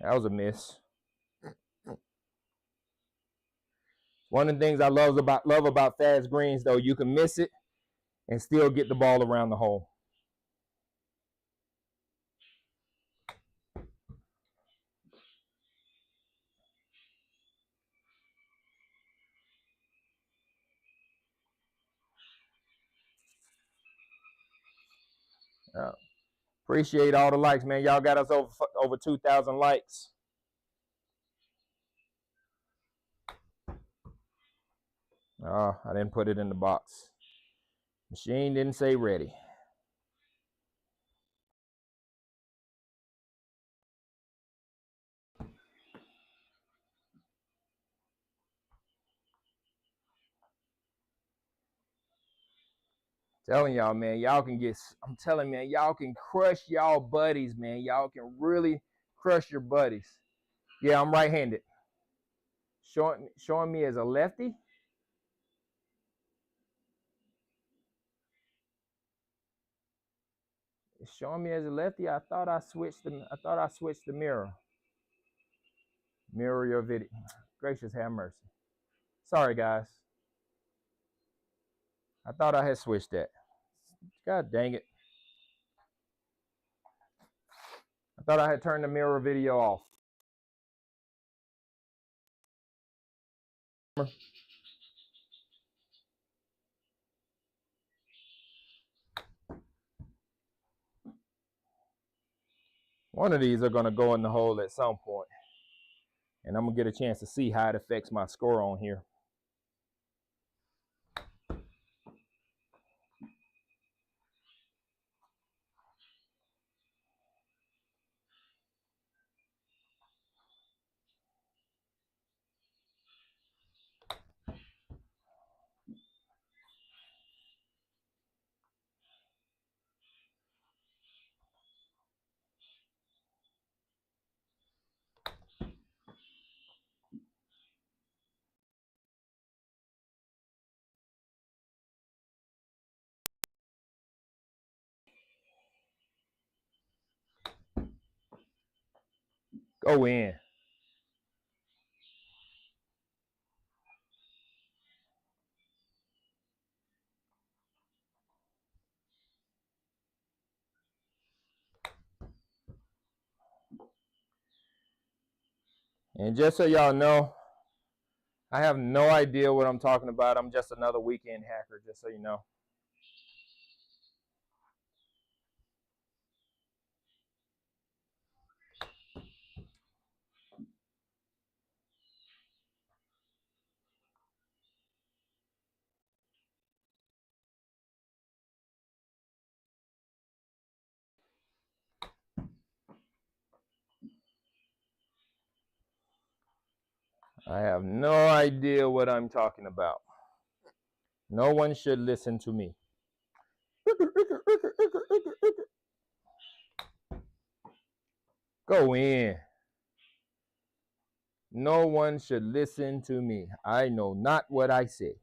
that was a miss. One of the things I love about fast greens, though, you can miss it and still get the ball around the hole. Appreciate all the likes, man. Y'all got us over 2,000 likes. Oh, I didn't put it in the box. Machine didn't say ready. Telling y'all, man, y'all can get, I'm telling man, y'all can crush y'all buddies, man. Y'all can really crush your buddies. Yeah, I'm right-handed. Showing me as a lefty. It's showing me as a lefty. I thought I switched the mirror. Mirror your video. Gracious have mercy. Sorry, guys. I thought I had switched that. God dang it. I thought I had turned the mirror video off. One of these are going to go in the hole at some point. And I'm going to get a chance to see how it affects my score on here. Go in. And just so y'all know, I have no idea what I'm talking about. I'm just another weekend hacker, just so you know. I have no idea what I'm talking about. No one should listen to me. Go in. No one should listen to me. I know not what I say.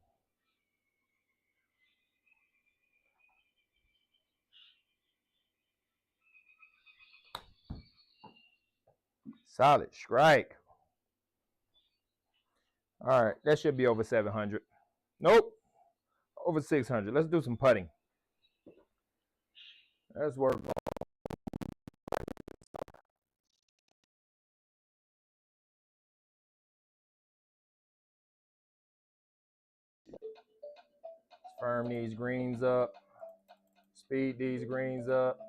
Solid strike. All right, that should be over 700. Nope, over 600. Let's do some putting. Let's work on. Firm these greens up. Speed these greens up.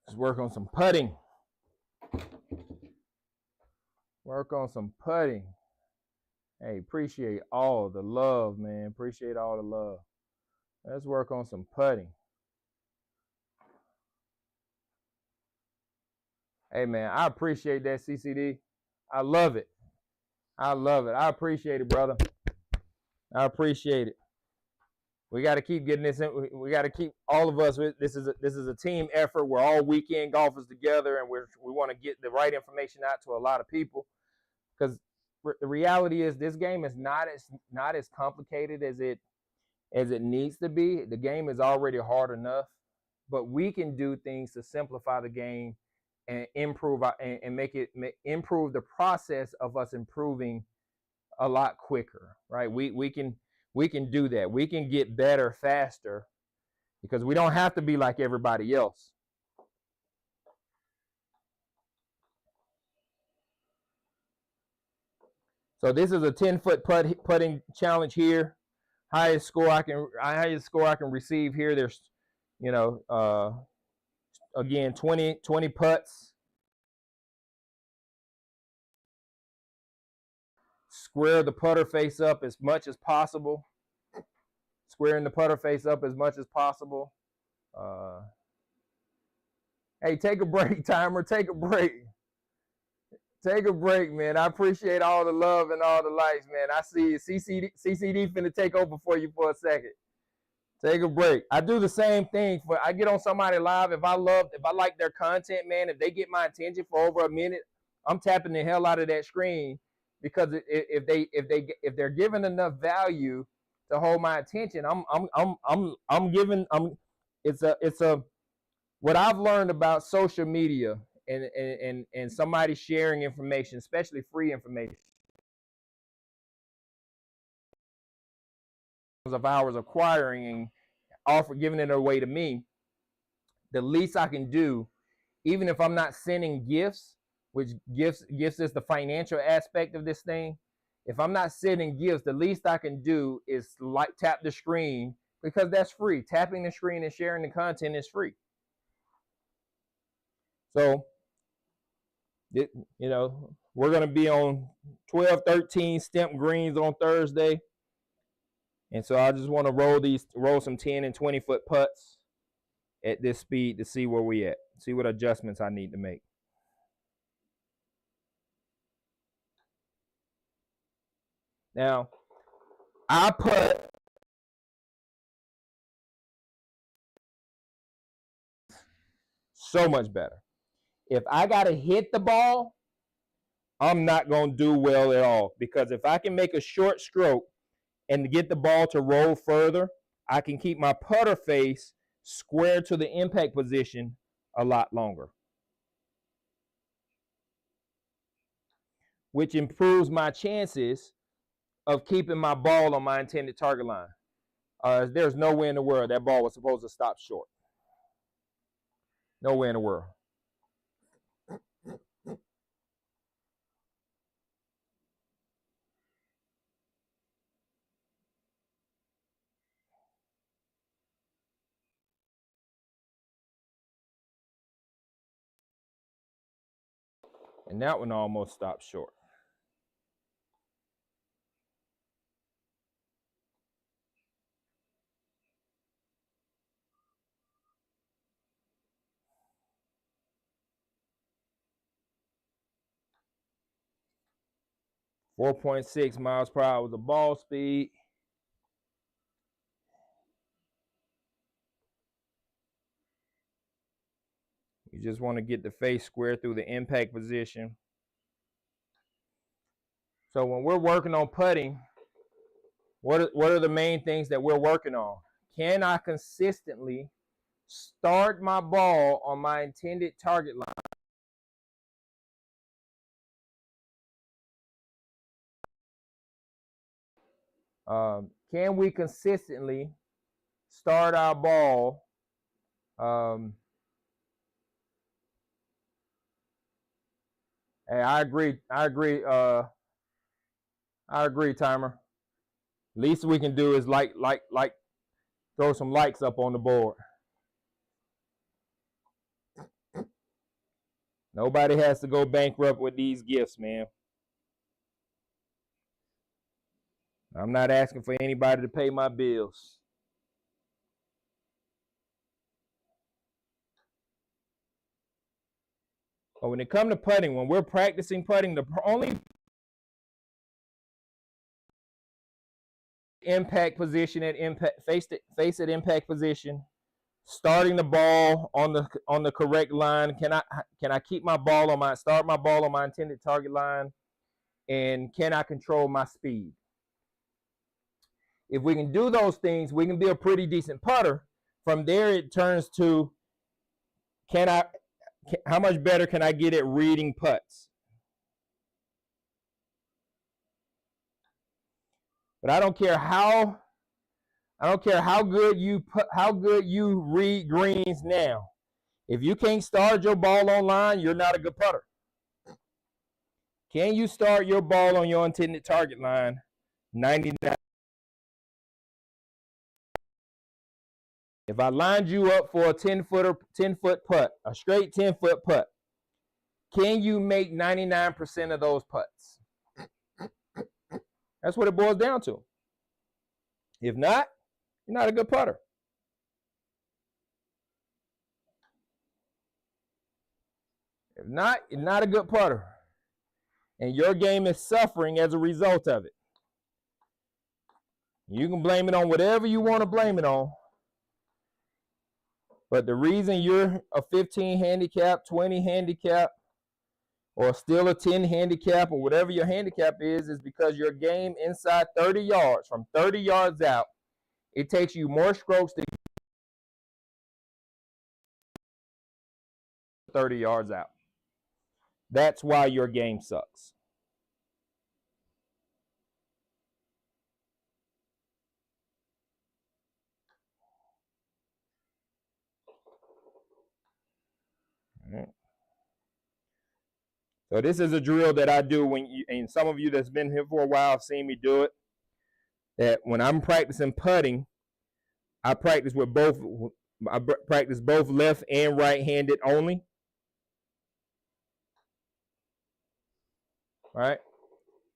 Let's work on some putting. Work on some putting. Hey, appreciate all the love, man. Appreciate all the love. Let's work on some putting. Hey, man, I appreciate that, CCD. I love it. I love it. I appreciate it, brother. I appreciate it. We got to keep getting this in. We got to keep all of us. This is a team effort. We're all weekend golfers together, and we want to get the right information out to a lot of people. Because the reality is, this game is not as complicated as it needs to be. The game is already hard enough, but we can do things to simplify the game and improve and improve the process of us improving a lot quicker, right? We can do that. We can get better faster because we don't have to be like everybody else. So this is a 10-foot putting challenge here. Highest score I can receive here. There's, again, 20 putts. square the putter face up as much as possible. Squaring the putter face up as much as possible. Hey, take a break, Timer. Take a break. Take a break, man. I appreciate all the love and all the likes, man. I see CCD finna take over for you for a second. Take a break. I do the same thing. I get on somebody live. If I like their content, man, if they get my attention for over a minute, I'm tapping the hell out of that screen, because if they're given enough value to hold my attention, it's a what I've learned about social media and somebody sharing information, especially free information, of hours acquiring and giving it away to me. The least I can do, even if I'm not sending gifts, which gifts is the financial aspect of this thing. If I'm not sending gifts, the least I can do is tap the screen, because that's free. Tapping the screen and sharing the content is free. So, we're going to be on 12, 13 stemp greens on Thursday. And so I just want to roll some 10 and 20 foot putts at this speed to see where we at, see what adjustments I need to make. Now, I put so much better. If I got to hit the ball, I'm not going to do well at all, because if I can make a short stroke and get the ball to roll further, I can keep my putter face square to the impact position a lot longer, which improves my chances of keeping my ball on my intended target line. There's no way in the world that ball was supposed to stop short. No way in the world. And that one almost stopped short. .6 miles per hour was the ball speed. You just want to get the face square through the impact position. So when we're working on putting, what are the main things that we're working on? Can I consistently start my ball on my intended target line? Can we consistently start our ball Hey, I agree, Timer. Least we can do is like throw some likes up on the board. Nobody has to go bankrupt with these gifts, man. I'm not asking for anybody to pay my bills. But when it comes to putting, when we're practicing putting, the only impact position at impact, face at impact position, starting the ball on the correct line. Can I keep my ball on start my ball on my intended target line, and can I control my speed? If we can do those things, we can be a pretty decent putter. From there, it turns to how much better can I get at reading putts? But I don't care how good you read greens now. If you can't start your ball online, you're not a good putter. Can you start your ball on your intended target line? 99. If I lined you up for a 10-foot putt, a straight 10-foot putt, can you make 99% of those putts? That's what it boils down to. If not, you're not a good putter. If not, you're not a good putter. And your game is suffering as a result of it. You can blame it on whatever you want to blame it on. But the reason you're a 15 handicap, 20 handicap, or still a 10 handicap, or whatever your handicap is because your game inside 30 yards, from 30 yards out, it takes you more strokes to 30 yards out. That's why your game sucks. All right. So this is a drill that I do when you, and some of you that's been here for a while have seen me do it. That when I'm practicing putting, I practice with both. I practice both left and right-handed only. All right.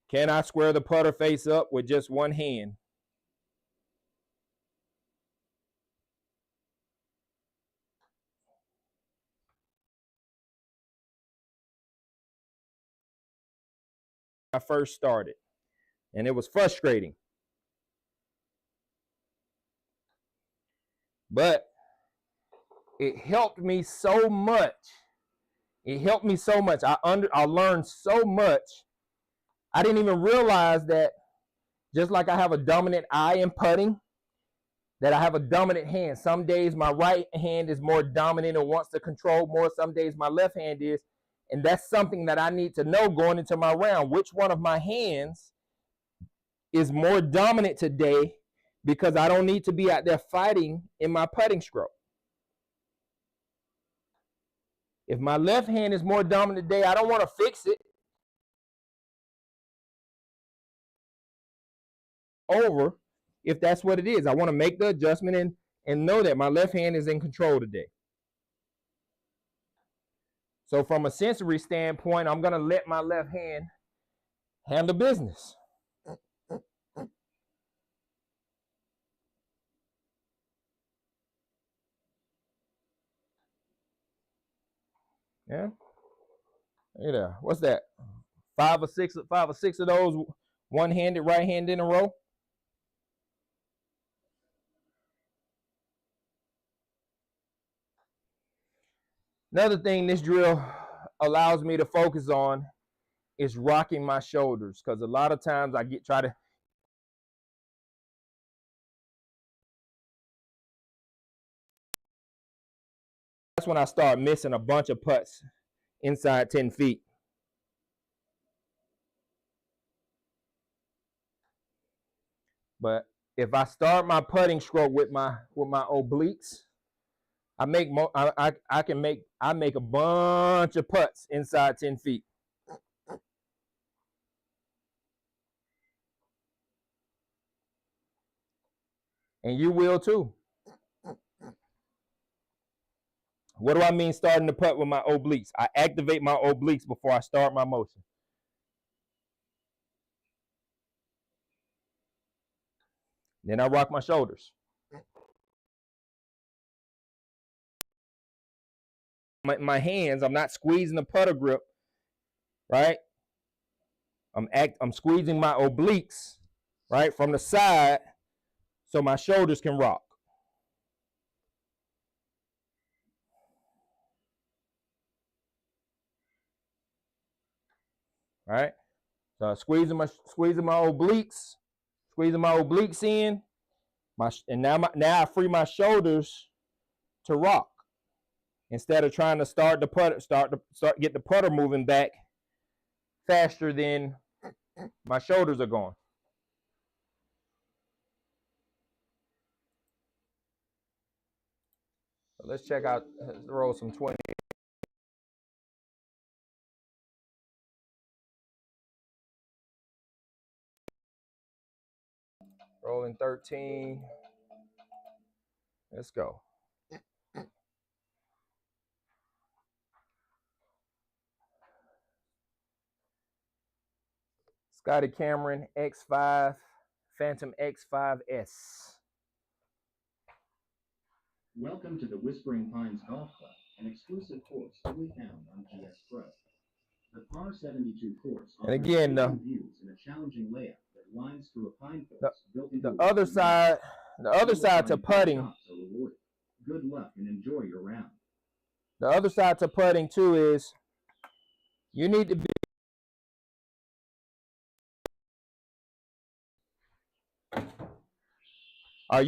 Can I square the putter face up with just one hand? I first started, and it was frustrating. But it helped me so much. It helped me so much. I learned so much. I didn't even realize that just like I have a dominant eye in putting, that I have a dominant hand. Some days my right hand is more dominant and wants to control more. Some days my left hand is. And that's something that I need to know going into my round. Which one of my hands is more dominant today, because I don't need to be out there fighting in my putting stroke. If my left hand is more dominant today, I don't want to fix it over if that's what it is. I want to make the adjustment and know that my left hand is in control today. So from a sensory standpoint, I'm going to let my left hand handle business. Yeah. Look at that. What's that? 5 or 6 of those one-handed right hand in a row. Another thing this drill allows me to focus on is rocking my shoulders, because a lot of times I try to. That's when I start missing a bunch of putts inside 10 feet. But if I start my putting stroke with my obliques, I make I make a bunch of putts inside 10 feet. And you will too. What do I mean starting to putt with my obliques? I activate my obliques before I start my motion. Then I rock my shoulders. My hands, I'm not squeezing the putter grip, right? I'm squeezing my obliques, right, from the side so my shoulders can rock. Right? So squeezing my obliques, in. Now I free my shoulders to rock instead of trying to start get the putter moving back faster than my shoulders are going. So let's check out, let's roll some 20. Rolling 13. Let's go. Scotty Cameron X5 Phantom X5S. Welcome to the Whispering Pines Golf Club, an exclusive course only found on GS Pro. The Par 72 course And again, views in a challenging layout that winds through a pine forest built into the other side to putting. Good luck and enjoy your round. The other side to putting too is you need to be Are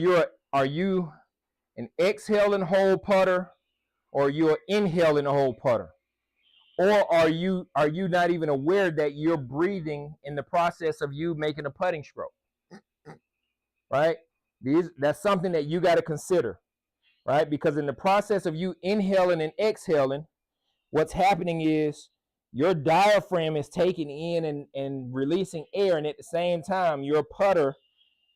you an exhaling hole putter, or you're inhaling a hole putter? Or are you not even aware that you're breathing in the process of you making a putting stroke? Right? That's something that you got to consider, right? Because in the process of you inhaling and exhaling, what's happening is your diaphragm is taking in and releasing air, and at the same time, your putter,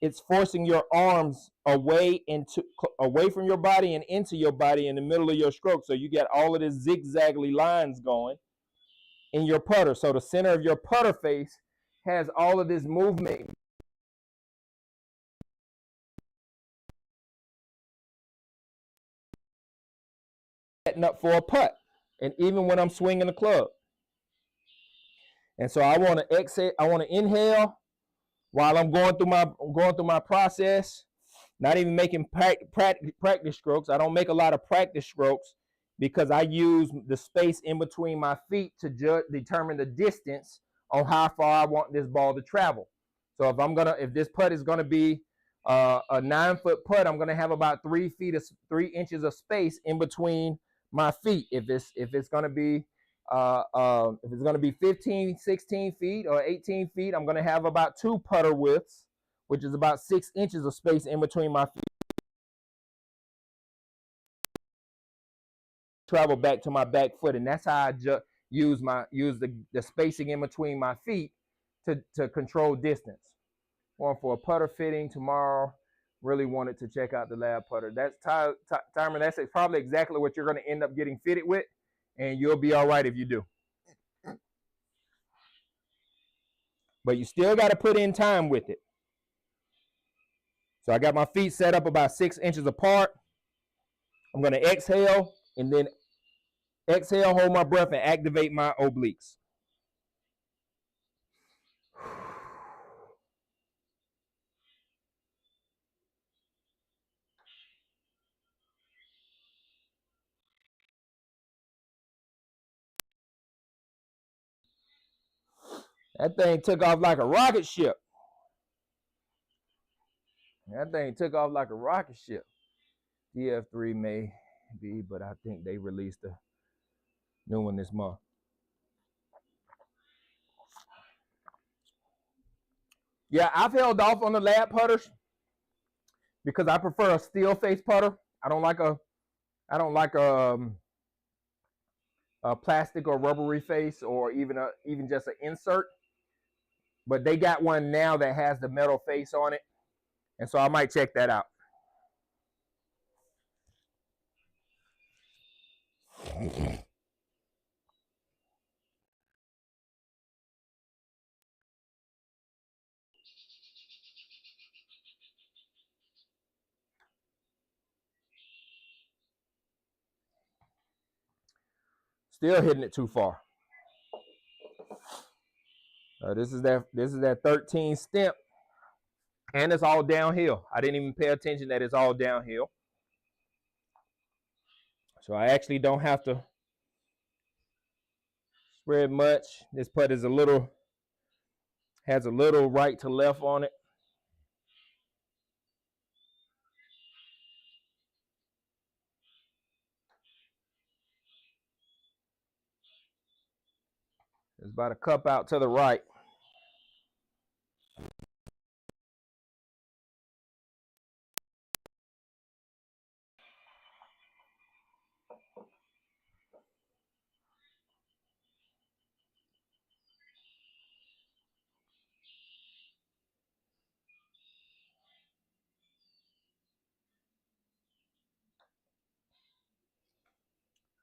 it's forcing your arms away from your body and into your body in the middle of your stroke. So you get all of these zigzaggly lines going in your putter. So the center of your putter face has all of this movement. Setting up for a putt, and even when I'm swinging the club. And so I want to exhale, I want to inhale while I'm going through my process, not even making practice strokes. I don't make a lot of practice strokes because I use the space in between my feet to determine the distance on how far I want this ball to travel. So if this putt is gonna be a 9-foot putt, I'm gonna have about 3 inches of space in between my feet. If it's gonna be 15, 16 feet or 18 feet, I'm gonna have about 2 putter widths, which is about 6 inches of space in between my feet. Travel back to my back foot, and that's how I use the spacing in between my feet to control distance. Going for a putter fitting tomorrow. Really wanted to check out the lab putter. That's Timer. That's probably exactly what you're going to end up getting fitted with, and you'll be all right if you do. But you still got to put in time with it. So I got my feet set up about 6 inches apart. I'm going to exhale, and then exhale, hold my breath, and activate my obliques. That thing took off like a rocket ship. DF3 may be, but I think they released a new one this month. Yeah, I've held off on the lab putters because I prefer a steel face putter. I don't like a plastic or rubbery face, or even just an insert. But they got one now that has the metal face on it, and so I might check that out. Still hitting it too far. This is that 13 stemp, and it's all downhill. I didn't even pay attention that it's all downhill. So I actually don't have to spread much. This putt is has a little right to left on it. It's about a cup out to the right.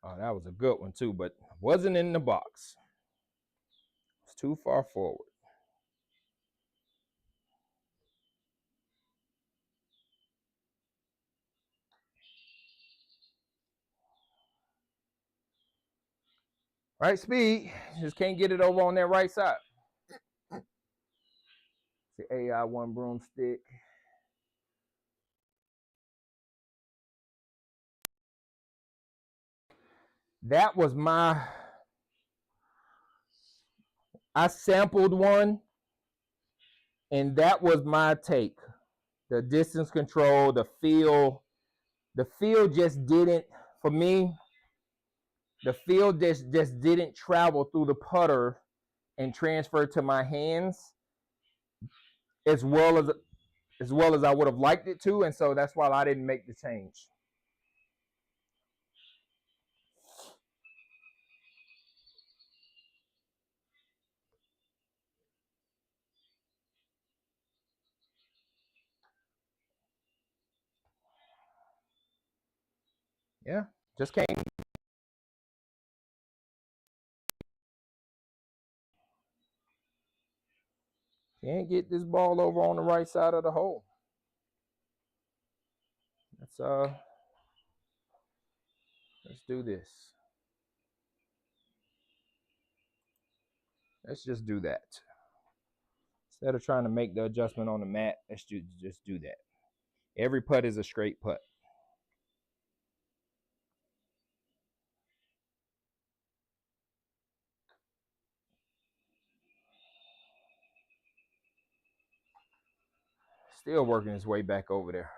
Oh, that was a good one too, but wasn't in the box. It's too far forward. Right speed, just can't get it over on that right side. The AI1 broomstick. That was I sampled one, and that was my take. The distance control, the feel just didn't, for me, the feel just didn't travel through the putter and transfer to my hands as well as I would have liked it to, and so that's why I didn't make the change. Yeah, just can't get this ball over on the right side of the hole. Let's do this. Let's just do that. Instead of trying to make the adjustment on the mat, let's just do that. Every putt is a straight putt. Still working his way back over there.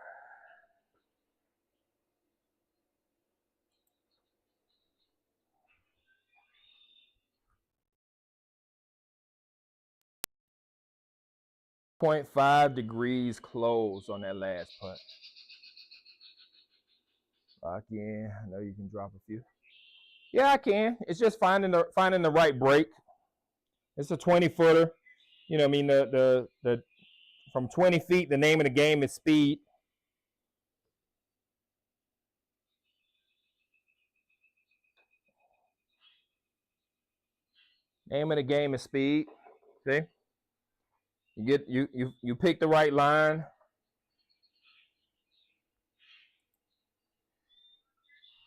.5 degrees close on that last putt. Lock in. I know you can drop a few. Yeah, I can. It's just finding the right break. It's a 20-footer. You know, I mean, the from 20 feet, the name of the game is speed. Name of the game is speed. See? You pick the right line.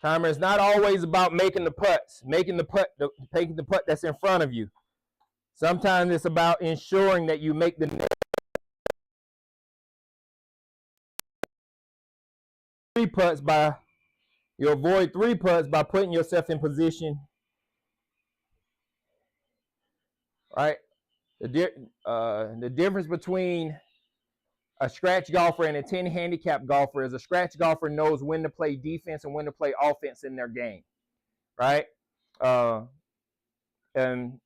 Timer, it's not always about making the putts, taking the putt that's in front of you. Sometimes it's about ensuring that you make the you avoid 3 putts by putting yourself in position. Right? The difference between a scratch golfer and a 10 handicap golfer is a scratch golfer knows when to play defense and when to play offense in their game. Right? And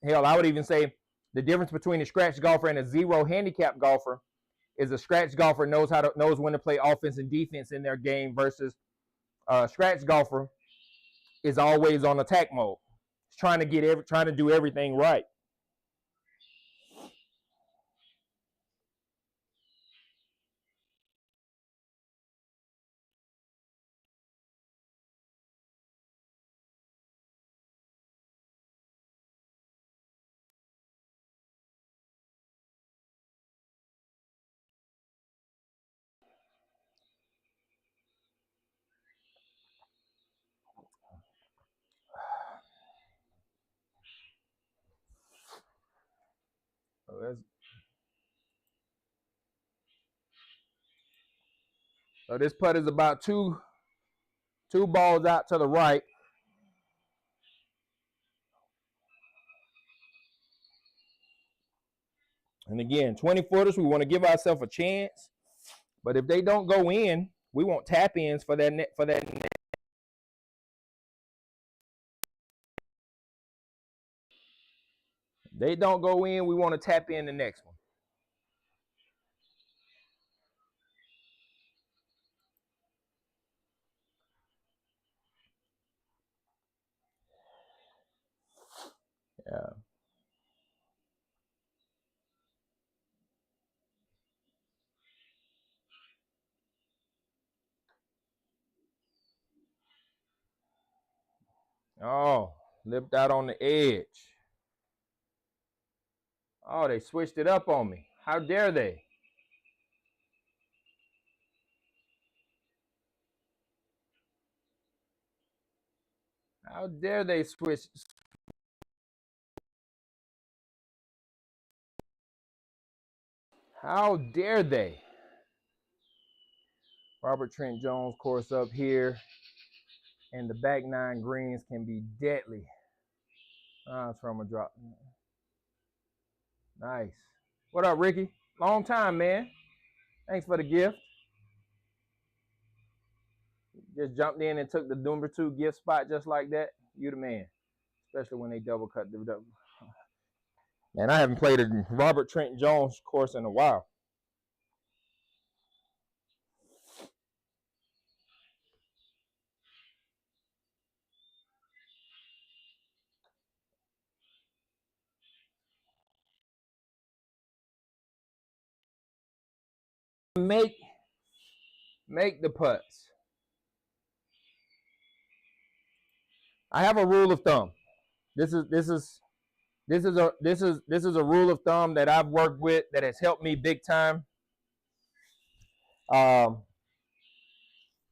hell, I would even say the difference between a scratch golfer and a 0 handicap golfer is a scratch golfer knows when to play offense and defense in their game versus a scratch golfer is always on attack mode. It's trying to do everything right. So this putt is about two balls out to the right. And again, 20-footers, we want to give ourselves a chance. But if they don't go in, we want tap-ins for that net. They don't go in, we want to tap in the next one. Yeah. Oh, lipped out on the edge. Oh, they switched it up on me. How dare they? How dare they switch? How dare they? Robert Trent Jones course up here. And the back nine greens can be deadly. It's from a drop. Nice. What up, Ricky? Long time, man. Thanks for the gift. Just jumped in and took the number 2 gift spot just like that. You the man. Especially when they double cut the double. Man, I haven't played a Robert Trent Jones course in a while. Make the putts. I have a rule of thumb. This is a rule of thumb that I've worked with that has helped me big time.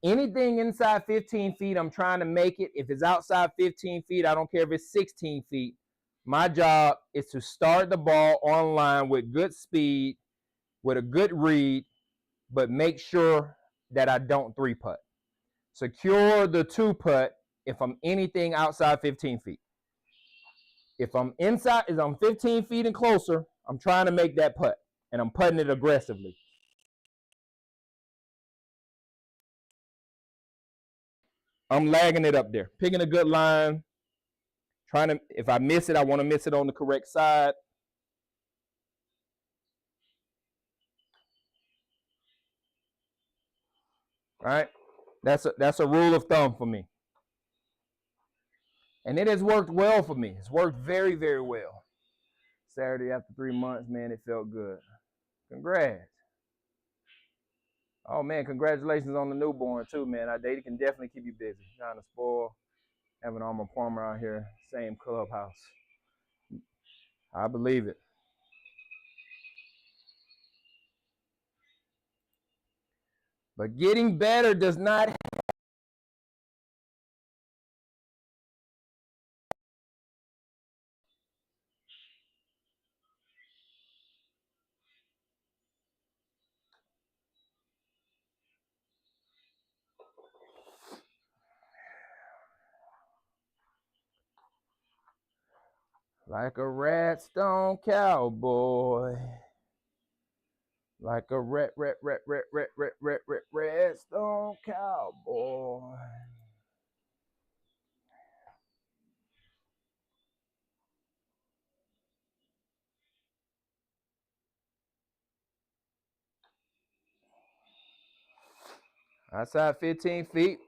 Anything inside 15 feet, I'm trying to make it. If it's outside 15 feet, I don't care if it's 16 feet. My job is to start the ball on line with good speed, with a good read, but make sure that I don't 3-putt. Secure the 2-putt if I'm anything outside 15 feet. If I'm 15 feet and closer, I'm trying to make that putt, and I'm putting it aggressively. I'm lagging it up there, picking a good line, trying to, if I miss it, I want to miss it on the correct side. Right? That's a rule of thumb for me. And it has worked well for me. It's worked very, very well. Saturday after 3 months, man, it felt good. Congrats. Oh, man, congratulations on the newborn, too, man. They can definitely keep you busy. Trying to spoil, having Armor Palmer out here, same clubhouse. I believe it. But getting better does not. Like a Redstone cowboy. Like a Redstone cowboy. Outside 15 feet,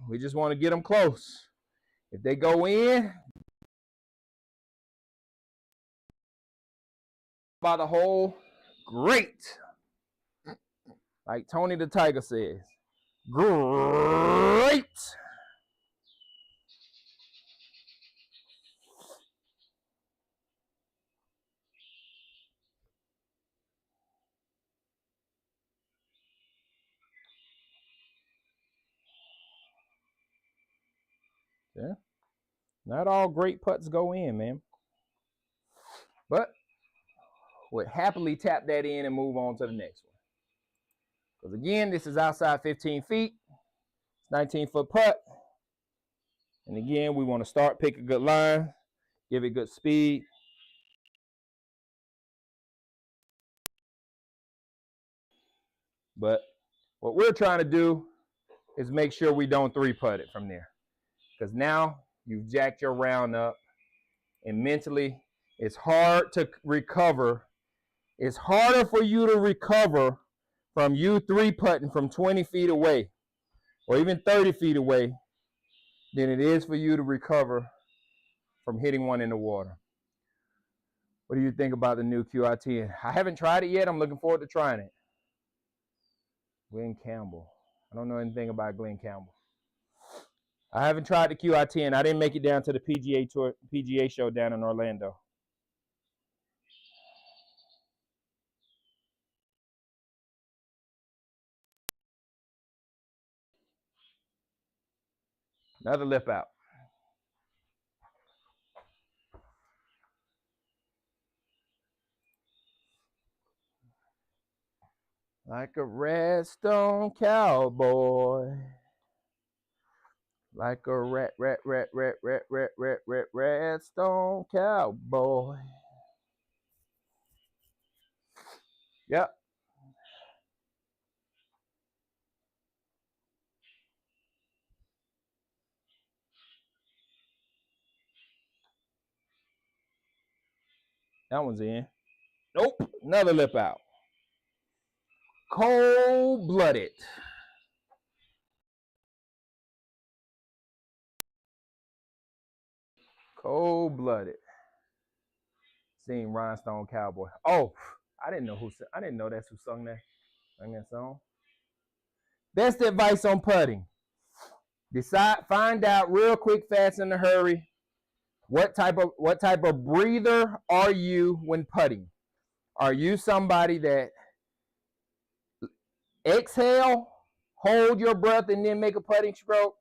we just want to get them close. If they go in by the hole, great. Like Tony the Tiger says, great. Yeah. Not all great putts go in, man. But would happily tap that in and move on to the next one. Because again, this is outside 15 feet. It's 19-foot putt. And again, we want to start, pick a good line, give it good speed. But what we're trying to do is make sure we don't 3-putt it from there. Because now you've jacked your round up, and mentally it's hard to recover. It's harder for you to recover from you 3-putting from 20 feet away or even 30 feet away than it is for you to recover from hitting one in the water. What do you think about the new QI10? I haven't tried it yet. I'm looking forward to trying it. Glenn Campbell. I don't know anything about Glenn Campbell. I haven't tried the QI10. I didn't make it down to the PGA show down in Orlando. Another lip out. Like a redstone cowboy. Like a redstone cowboy. Yep. That one's in. Nope. Another lip out. Cold-blooded. Cold-blooded. Sing Rhinestone Cowboy. Oh, I didn't know that's who sung that song. Best advice on putting. Find out real quick, fast, in a hurry. What type of breather are you when putting? Are you somebody that exhale, hold your breath, and then make a putting stroke?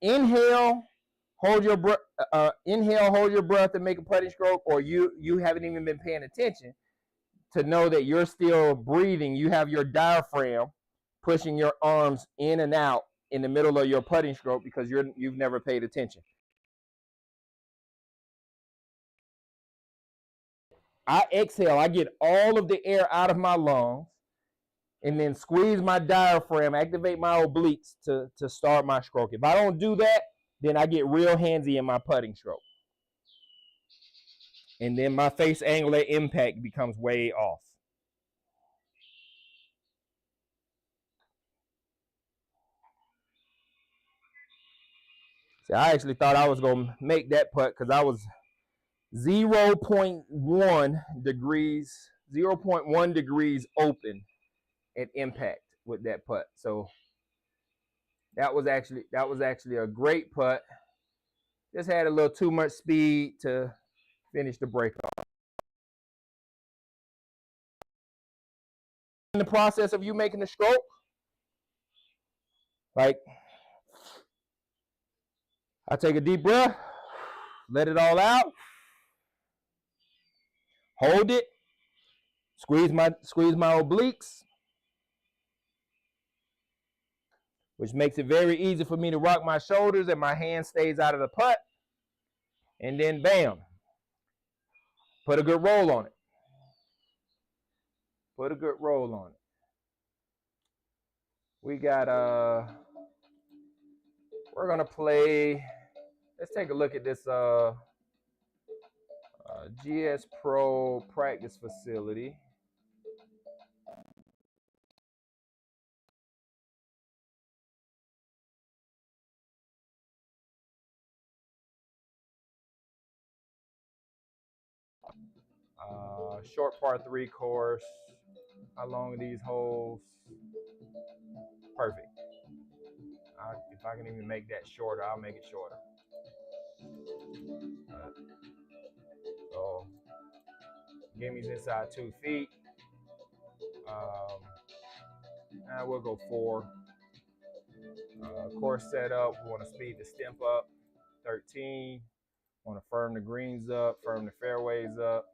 Inhale, hold your breath, and make a putting stroke, or you haven't even been paying attention to know that you're still breathing. You have your diaphragm pushing your arms in and out in the middle of your putting stroke because you've never paid attention. I exhale, I get all of the air out of my lungs, and then squeeze my diaphragm, activate my obliques to start my stroke. If I don't do that, then I get real handsy in my putting stroke. And then my face angle at impact becomes way off. See, I actually thought I was going to make that putt because I was 0.1 degrees open at impact with that putt. So that was actually a great putt. Just had a little too much speed to finish the break off. In the process of you making the stroke, like, I take a deep breath, let it all out, hold it, squeeze my obliques, which makes it very easy for me to rock my shoulders and my hand stays out of the putt. And then bam, put a good roll on it. Put a good roll on it. We got we're gonna play. Let's take a look at this GS Pro practice facility. Short par 3 course. How long are these holes? Perfect. If I can even make that shorter, I'll make it shorter. So, Gimmy's inside 2 feet. We'll go 4. Course setup, we want to speed the stimp up. 13. Want to firm the greens up, firm the fairways up.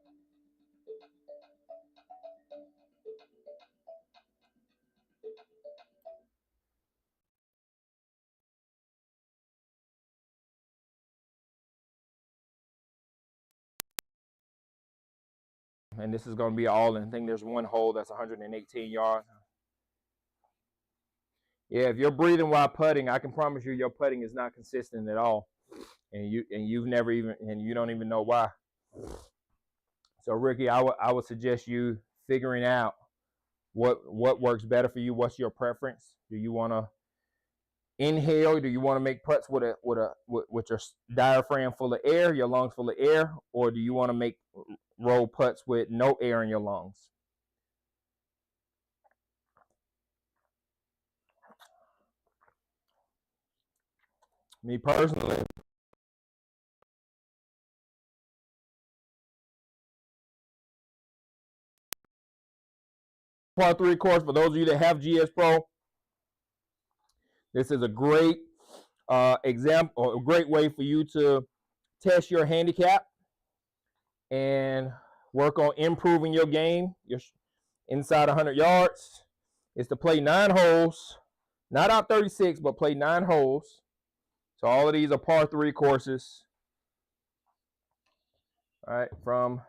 And this is going to be all in. I think there's one hole that's 118 yards. Yeah, if you're breathing while putting, I can promise you your putting is not consistent at all. And you don't even know why. So Ricky, I would suggest you figuring out what works better for you. What's your preference? Do you want to inhale? Do you want to make putts with your diaphragm full of air, your lungs full of air, or do you want to make roll putts with no air in your lungs? Me personally, par 3 course, for those of you that have GS Pro, this is a great example, or a great way for you to test your handicap and work on improving your game. You're inside 100 yards. is to play 9 holes, not out 36, but play 9 holes. So all of these are par 3 courses. All right, from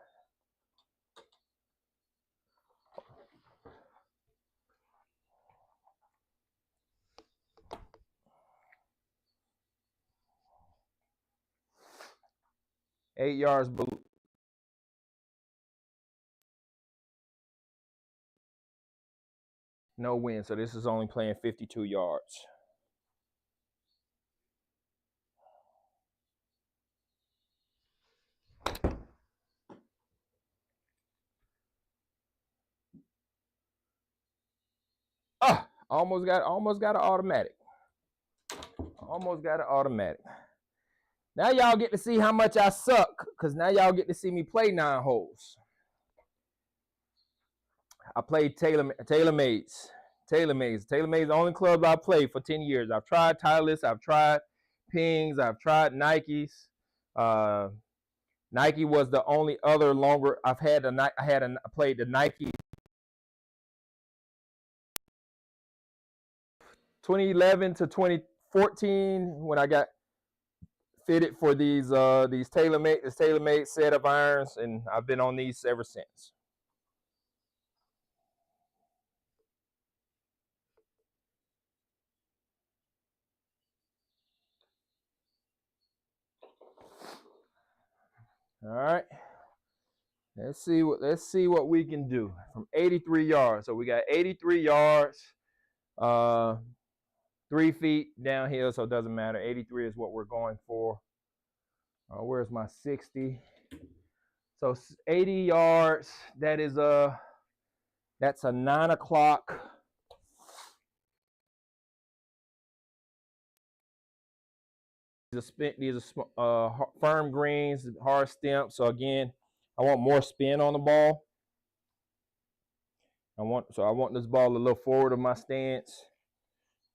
eight yards below. No wind, so this is only playing 52 yards. Almost got an automatic. Almost got an automatic. Now y'all get to see how much I suck, because now y'all get to see me play 9 holes. I played TaylorMade's. TaylorMade's the only club I played for 10 years. I've tried Titleist, I've tried Pings, I've tried Nikes. Nike was the only other longer. I played the Nike 2011 to 2014 when I got fitted for these TaylorMade set of irons, and I've been on these ever since. All right. Let's see what we can do from 83 yards. So we got 83 yards, 3 feet downhill, so it doesn't matter. 83 is what we're going for. Where's my 60? So 80 yards. That's a 9 o'clock. These are firm greens, hard stemp. So again, I want more spin on the ball. I want this ball a little forward of my stance,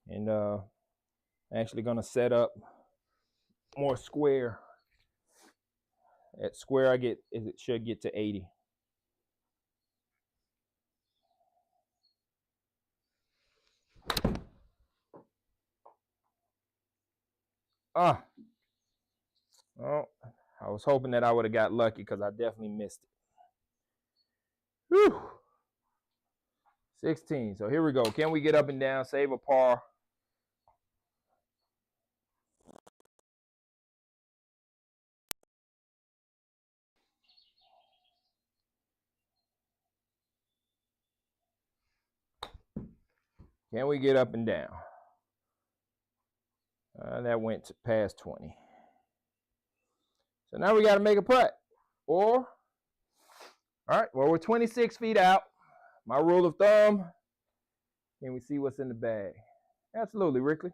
and I'm actually gonna set up more square. At square, it should get to 80. Oh, I was hoping that I would have got lucky, because I definitely missed it. Whew. 16. So here we go. Can we get up and down, save a par? Can we get up and down? That went past 20. So now we got to make a putt. All right, well, we're 26 feet out. My rule of thumb, can we see what's in the bag? Absolutely, Rickley.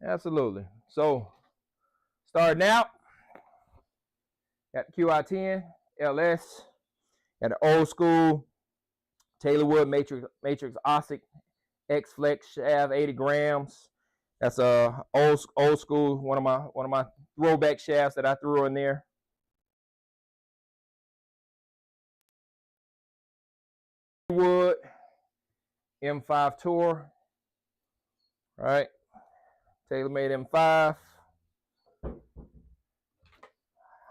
Absolutely. So, starting out, got the QI10 LS, got the old school Taylorwood Matrix OSIC X Flex shaft, 80 grams. That's a old school, one of my throwback shafts that I threw in there. Wood M5 Tour, right? TaylorMade M5.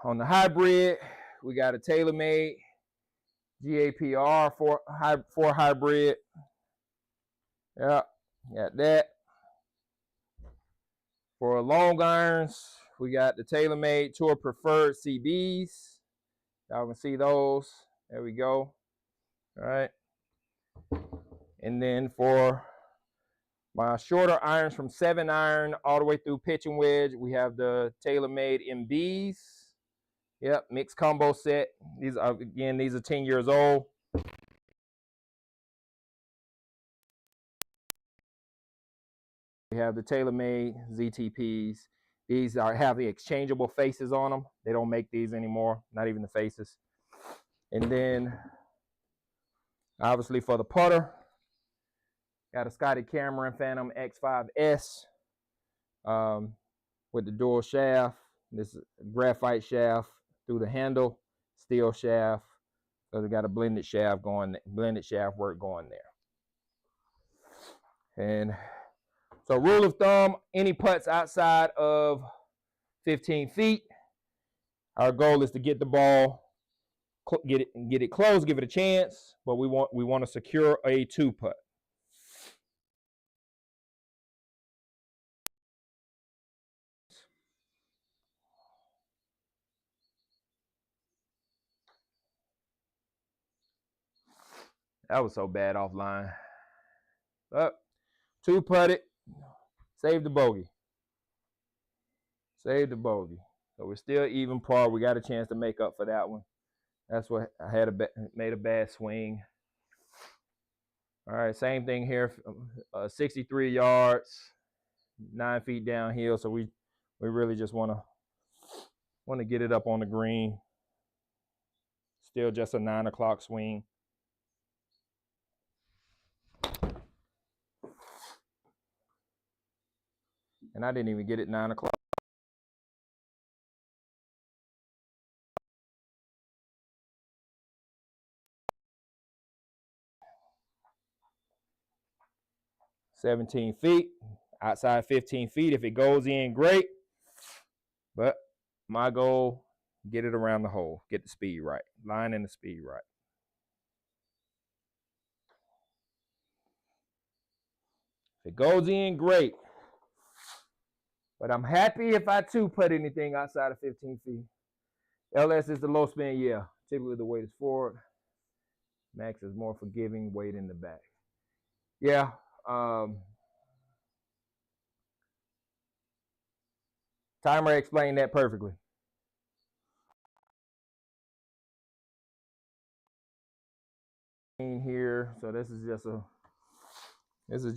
On the hybrid, we got a TaylorMade GAPR 4 hybrid. Yeah, got that. For long irons, we got the TaylorMade Tour Preferred CBs. Y'all can see those. There we go. All right. And then for my shorter irons from 7 iron all the way through pitch and wedge, we have the TaylorMade MBs. Yep, mixed combo set. These are 10 years old. We have the TaylorMade ZTPs. These have the exchangeable faces on them. They don't make these anymore, not even the faces. And then, obviously for the putter, got a Scotty Cameron Phantom X5S with the dual shaft. This is a graphite shaft through the handle, steel shaft. So we got a blended shaft work going there. And so rule of thumb, any putts outside of 15 feet, our goal is to get the ball, get it close, give it a chance, but we want to secure a 2-putt. That was so bad offline. Up, 2-putted, save the bogey. Save the bogey. So we're still even par. We got a chance to make up for that one. That's what I had made a bad swing. All right, same thing here. 63 yards, 9 feet downhill. So we really just want to get it up on the green. Still just a 9 o'clock swing. And I didn't even get it 9 o'clock. $17 feet, outside 15 feet. If it goes in, great. But my goal, get it around the hole, get the speed right, line and the speed right. If it goes in, great. But I'm happy if I 2-putt anything outside of 15 feet. LS is the low spin, yeah. Typically the weight is forward. Max is more forgiving, weight in the back. Yeah. Timer explained that perfectly. Here, so this is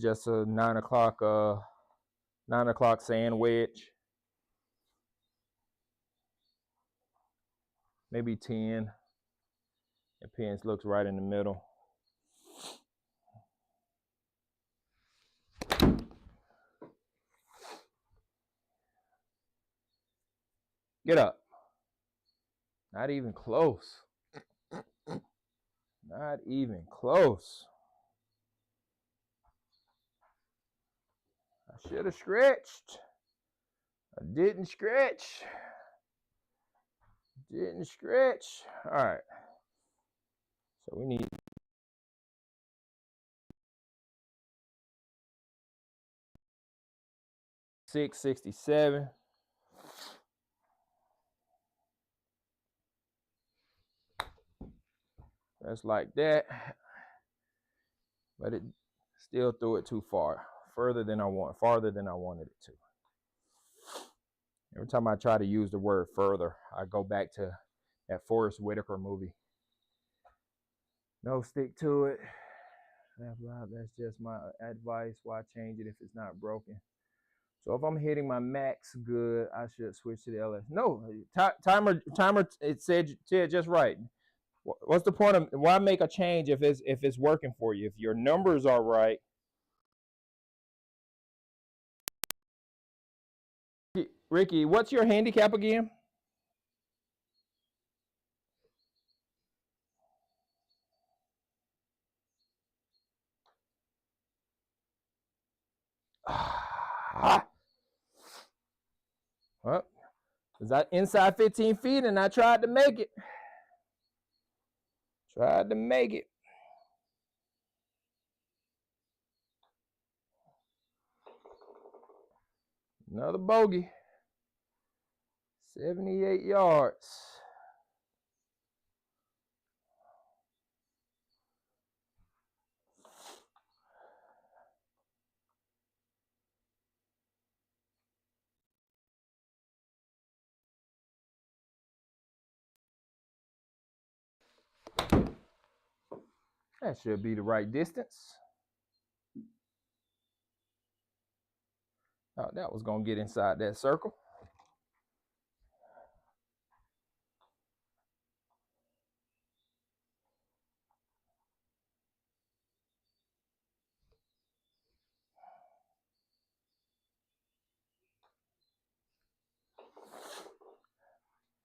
just a 9 o'clock sand wedge. Maybe 10. The pins looks right in the middle. Get up. Not even close. Not even close. I should have stretched. I didn't stretch. Didn't stretch. All right. So we need 667. That's like that. But it still threw it too far. Farther than I wanted it to. Every time I try to use the word further, I go back to that Forrest Whitaker movie. No, stick to it. That's just my advice. Why change it if it's not broken? So if I'm hitting my max good, I should switch to the LS. No, timer. It said just right. What's the point of why make a change if it's working for you? If your numbers are right. Ricky, what's your handicap again? Well, is that inside 15 feet, and I tried to make it. Tried to make it. Another bogey. 78 yards. That should be the right distance. Oh, that was going to get inside that circle.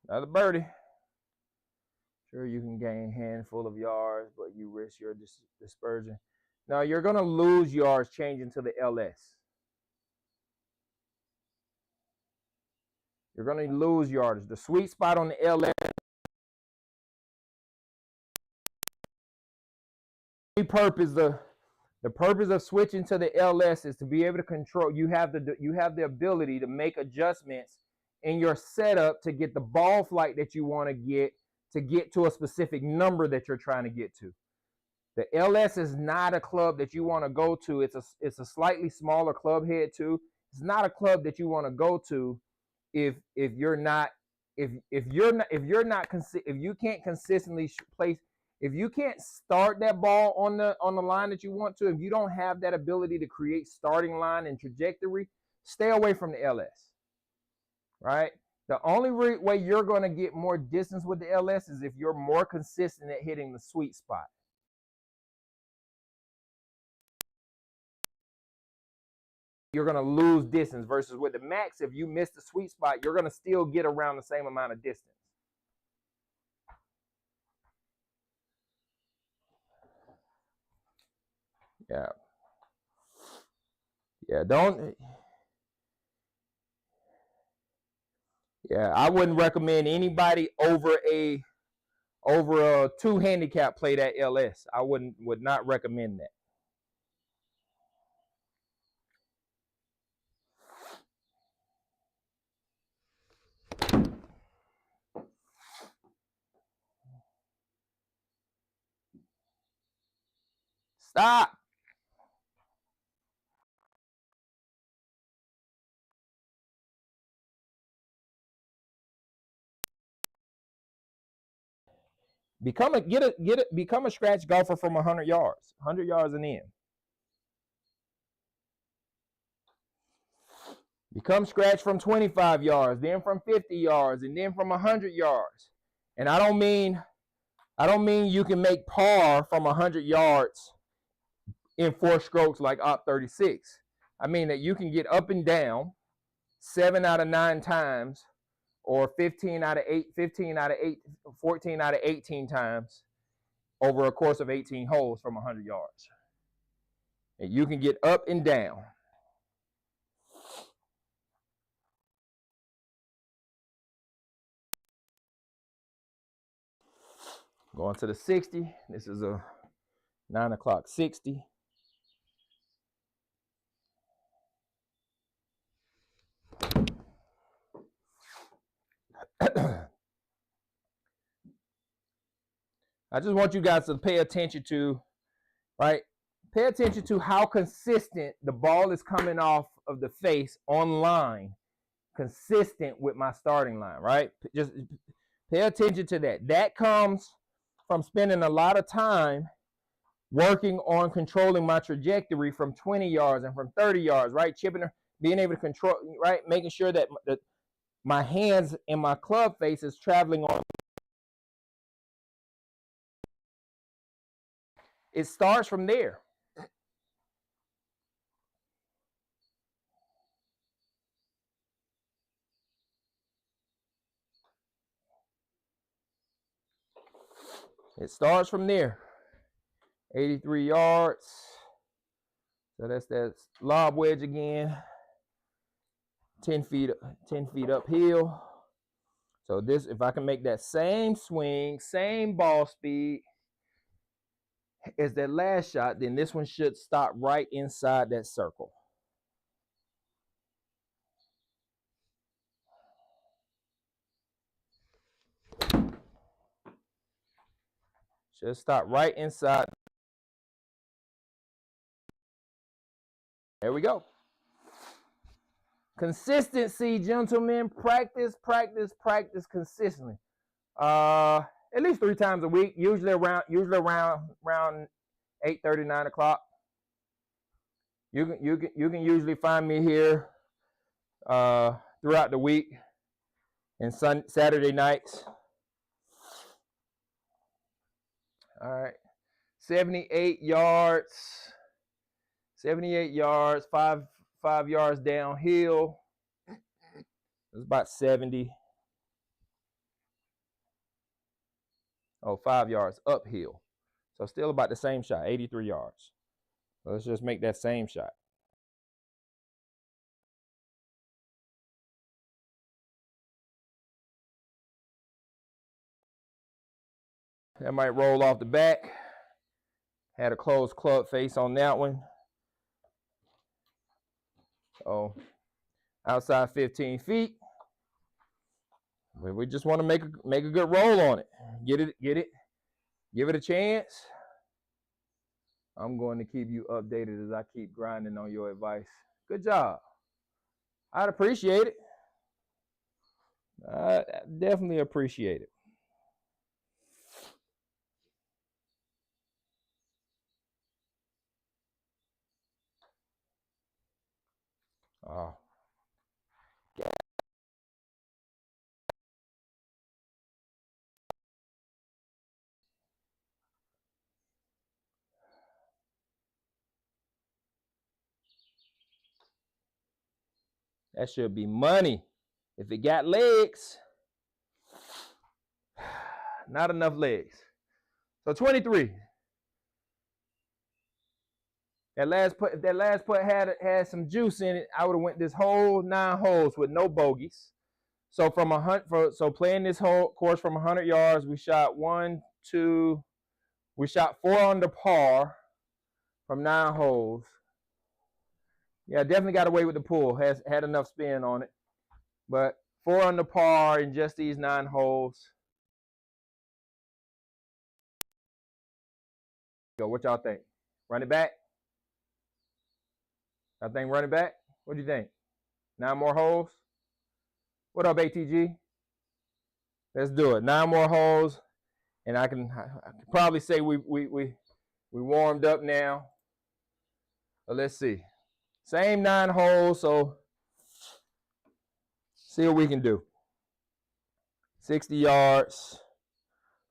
Another birdie. Sure, you can gain a handful of yards, but you risk your dispersion. Now you're going to lose yards changing to the LS. You're going to lose yardage. The sweet spot on the LS. The purpose of switching to the LS is to be able to control. You have the ability to make adjustments in your setup to get the ball flight that you want to get to a specific number that you're trying to get to. The LS is not a club that you want to go to. It's a slightly smaller club head too. It's not a club that you want to go to if you can't consistently place. If you can't start that ball on the line that you want to, if you don't have that ability to create starting line and trajectory, stay away from the LS. Right? The only way you're going to get more distance with the LS is if you're more consistent at hitting the sweet spot. You're going to lose distance versus with the max, if you miss the sweet spot, you're going to still get around the same amount of distance. Yeah. I wouldn't recommend anybody over a 2 handicap play that LS. I would not recommend that. Stop. Become a scratch golfer from 100 yards. 100 yards and in. Become scratch from 25 yards, then from 50 yards, and then from 100 yards. And I don't mean you can make par from 100 yards in 4 strokes like Op 36. I mean that you can get up and down 7 out of 9 times, or 14 out of 18 times over a course of 18 holes from 100 yards. And you can get up and down. Going to the 60. This is a 9 o'clock 60. I just want you guys to pay attention to, right? Pay attention to how consistent the ball is coming off of the face on line, consistent with my starting line, right? Just pay attention to that. That comes from spending a lot of time working on controlling my trajectory from 20 yards and from 30 yards, right? Chipping, being able to control, right? Making sure that my hands and my club face is traveling on. It starts from there. It starts from there. 83 yards. So that's that lob wedge again. 10 feet uphill. So this, if I can make that same swing, same ball speed as that last shot, then this one should stop right inside that circle. Should stop right inside. There we go. Consistency, gentlemen. Practice consistently. At least 3 times a week. Usually around 8:30, 9 o'clock. You can usually find me here throughout the week and Saturday nights. All right, 78 yards. 78 yards, 5 yards downhill. It's about 70. Oh, 5 yards uphill. So still about the same shot, 83 yards. Let's just make that same shot. That might roll off the back. Had a closed club face on that one. So outside 15 feet. But we just want to make a good roll on it. Get it, give it a chance. I'm going to keep you updated as I keep grinding on your advice. Good job. I'd appreciate it. I definitely appreciate it. Oh. That should be money. If it got legs, not enough legs. So 23. That last putt, if that last putt had some juice in it, I would have went this whole 9 holes with no bogeys. So so playing this whole course from 100 yards, we shot 4 under par from 9 holes. Yeah, definitely got away with the pull. Had enough spin on it, but 4 under par in just these 9 holes. Go, what y'all think? Run it back? I think run it back. What do you think? 9 more holes? What up, ATG? Let's do it. 9 more holes, and I can probably say we warmed up now. But let's see. Same 9 holes, so see what we can do. 60 yards.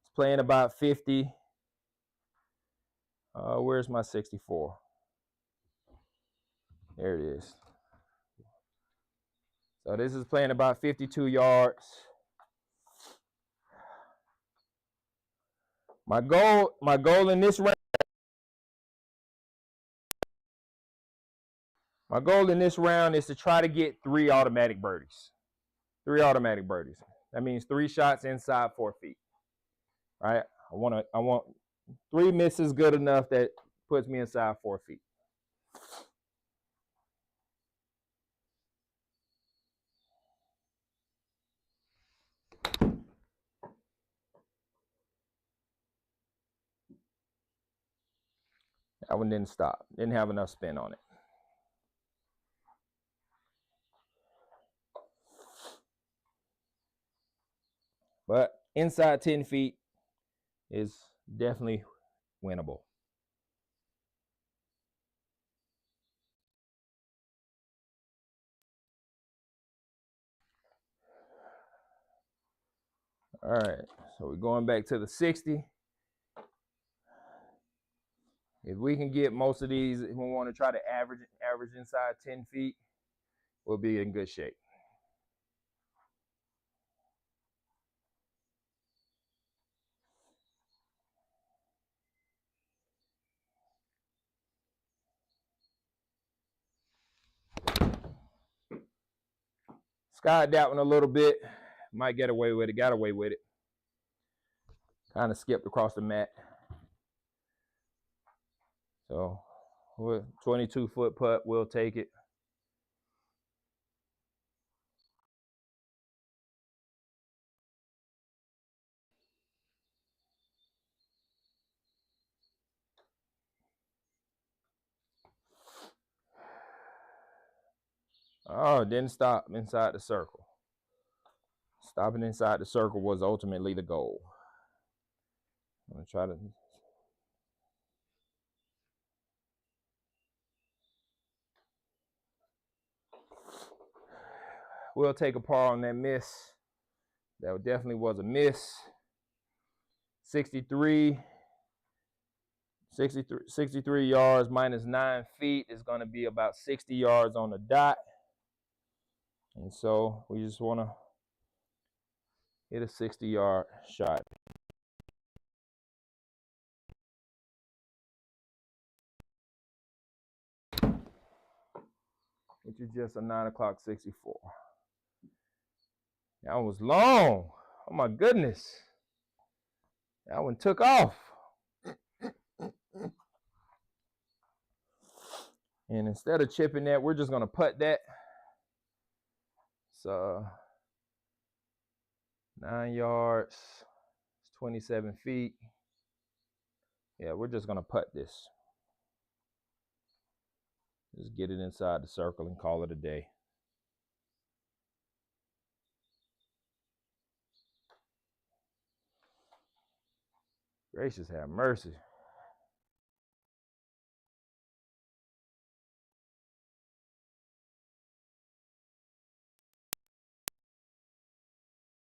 It's playing about 50. Where's my 64? There it is. So this is playing about 52 yards. My goal in this round. My goal in this round is to try to get 3 automatic birdies. 3 automatic birdies. That means 3 shots inside 4 feet. Right? I want 3 misses good enough that puts me inside 4 feet. That one didn't stop. Didn't have enough spin on it. But inside 10 feet is definitely winnable. All right, so we're going back to the 60. If we can get most of these, if we want to try to average inside 10 feet, we'll be in good shape. Skied that one a little bit. Might get away with it. Got away with it. Kind of skipped across the mat. So, 22-foot putt, we'll take it. Oh, it didn't stop inside the circle. Stopping inside the circle was ultimately the goal. I'm going to try to... We'll take a par on that miss. That definitely was a miss. 63 yards minus 9 feet is going to be about 60 yards on the dot. And so we just want to hit a 60-yard shot. which is just a 9 o'clock 64. That was long. Oh my goodness. That one took off. And instead of chipping that, we're just going to putt that. So 9 yards, 27 feet. Yeah, we're just going to putt this. Just get it inside the circle and call it a day. Gracious have mercy.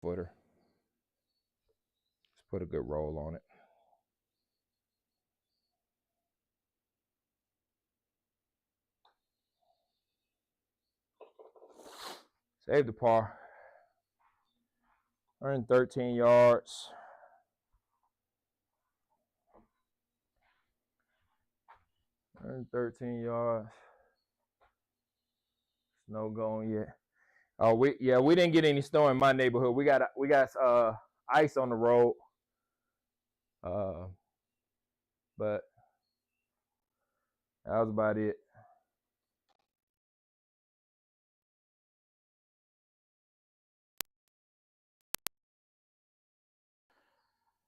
Footer. Let's put a good roll on it. Save the par. 113 yards. And 13 yards. Snow going yet. Oh, we didn't get any snow in my neighborhood. We got ice on the road. But that was about it.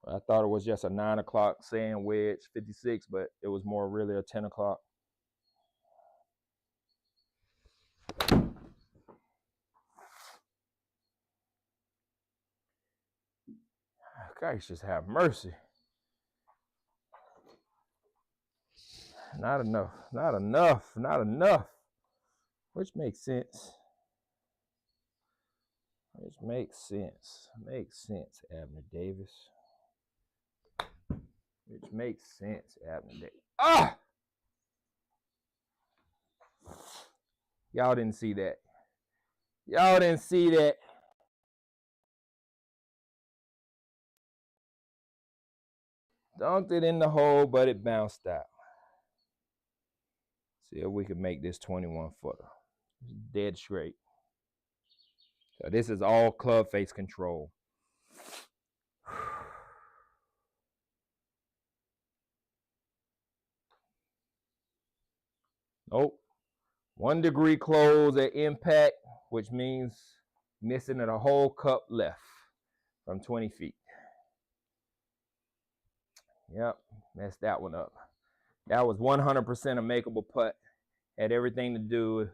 I thought it was just a 9 o'clock sand wedge 56, but it was more really a 10 o'clock. Guys, just have mercy. Not enough, not enough, not enough. Which makes sense. Which makes sense. Makes sense, Abner Davis. Which makes sense, Abner Davis. Ah! Y'all didn't see that. Y'all didn't see that. Dunked it in the hole, but it bounced out. See if we can make this 21 footer. Dead straight. So this is all club face control. Nope. 1 degree close at impact, which means missing it a whole cup left from 20 feet. Yep, messed that one up. That was 100% a makeable putt. Had everything to do with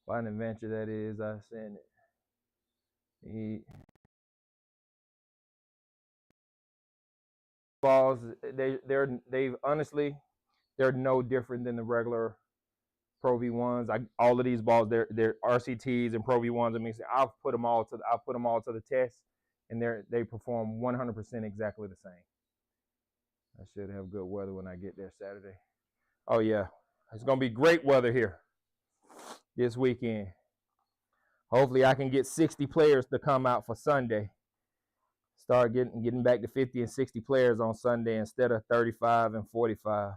what an adventure that is. I sent it. Balls, they've honestly, they're no different than the regular Pro V1s. All of these balls, they're RCTs and Pro V1s. I mean, I'll put them all to the test, and they perform 100% exactly the same. I should have good weather when I get there Saturday. Oh yeah, it's gonna be great weather here this weekend. Hopefully, I can get 60 players to come out for Sunday. Start getting back to 50 and 60 players on Sunday instead of 35 and 45.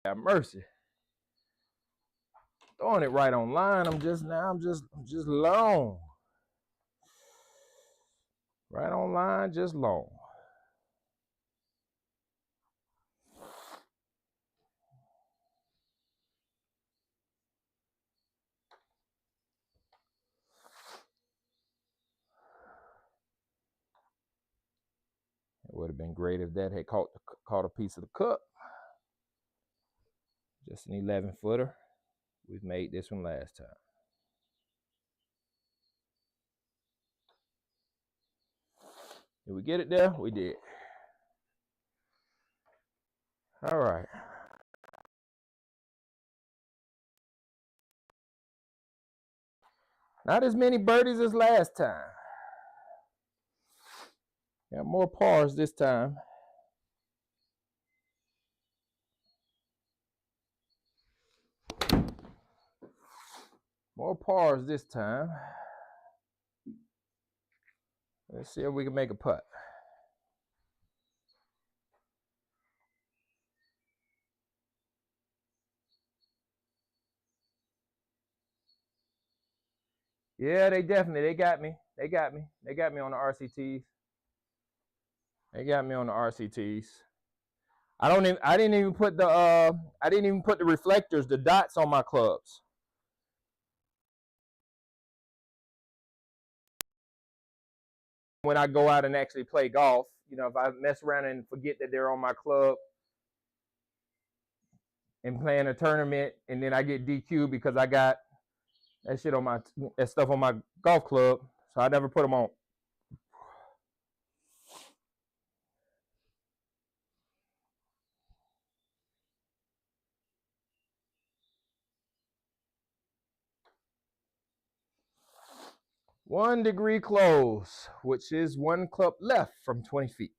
Have mercy. Throwing it right on line. I'm just long. Right on line, just long. It would have been great if that had caught a piece of the cup. Just an 11 footer. We've made this one last time. Did we get it there? We did. All right. Not as many birdies as last time. Got more pars this time. More pars this time. Let's see if we can make a putt. Yeah, they got me. They got me on the RCTs. They got me on the RCTs. I didn't even put the reflectors, the dots on my clubs. When I go out and actually play golf, you know, if I mess around and forget that they're on my club and playing a tournament, and then I get DQ'd because I got that stuff on my golf club, so I never put them on. One degree close, which is one club left from 20 feet.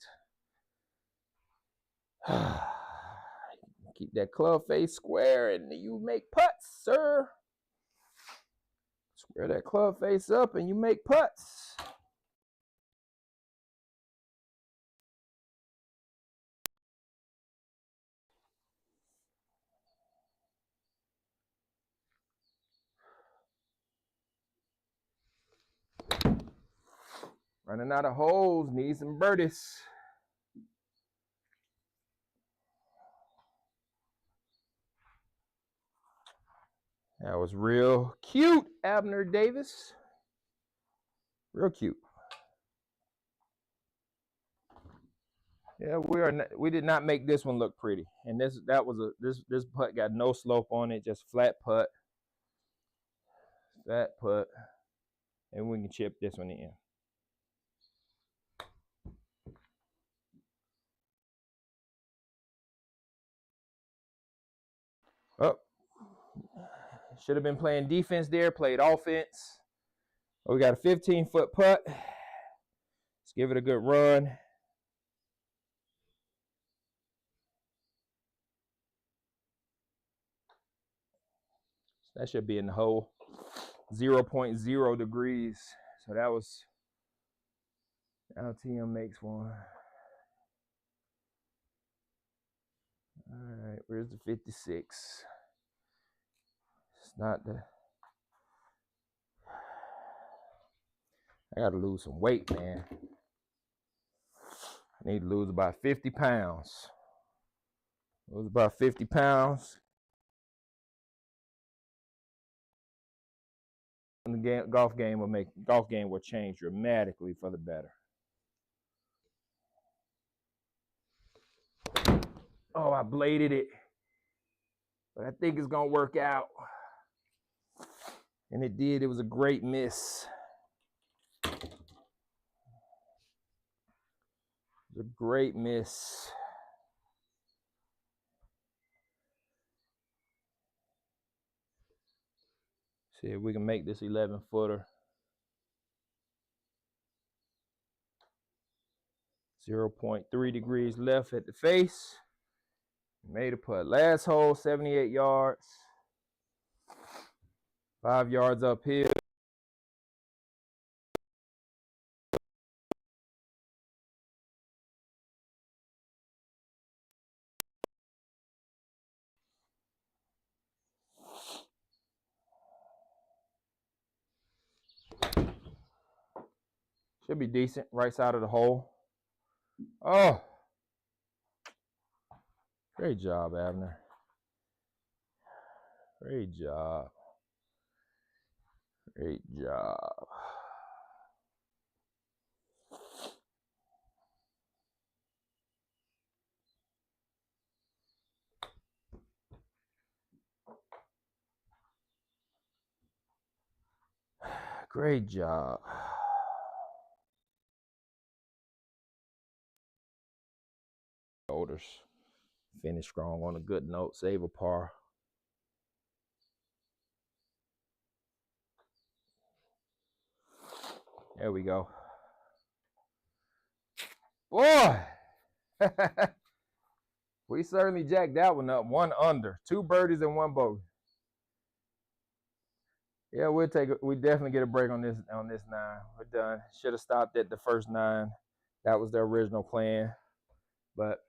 Keep that club face square and you make putts, sir. Square that club face up and you make putts. Running out of holes, need some birdies. That was real cute, Abner Davis. Real cute. Yeah, we did not make this one look pretty. And this putt got no slope on it, just flat putt. Flat putt. And we can chip this one in. Oh. Should have been playing defense there, played offense. We got a 15-foot putt. Let's give it a good run. That should be in the hole. 0.0 degrees. So that was, LTM makes one. All right, where's the 56? It's not the, I gotta lose some weight, man. I need to lose about 50 pounds. Lose about 50 pounds. And the golf game will change dramatically for the better. Oh, I bladed it. But I think it's gonna work out. And it did. It was a great miss. It was a great miss. See if we can make this 11-footer. 0.3 degrees left at the face. Made a putt. Last hole, 78 yards. 5 yards uphill. Should be decent. Right side of the hole. Oh. Great job, Abner. Great job. Great job. Great job. Shoulders. Finish strong on a good note. Save a par. There we go. Boy! We certainly jacked that one up. 1 under. 2 birdies and 1 bogey. Yeah, we definitely get a break on this 9. We're done. Should have stopped at the first 9. That was the original plan. But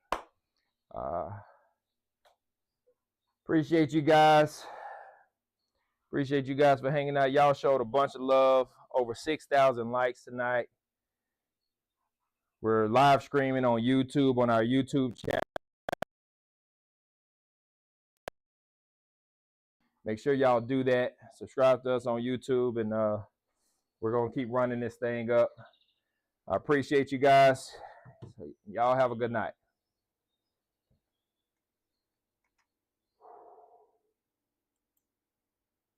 appreciate you guys. Appreciate you guys for hanging out. Y'all showed a bunch of love. Over 6,000 likes tonight. We're live streaming on YouTube, on our YouTube channel. Make sure y'all do that. Subscribe to us on YouTube, and we're going to keep running this thing up. I appreciate you guys. Y'all have a good night.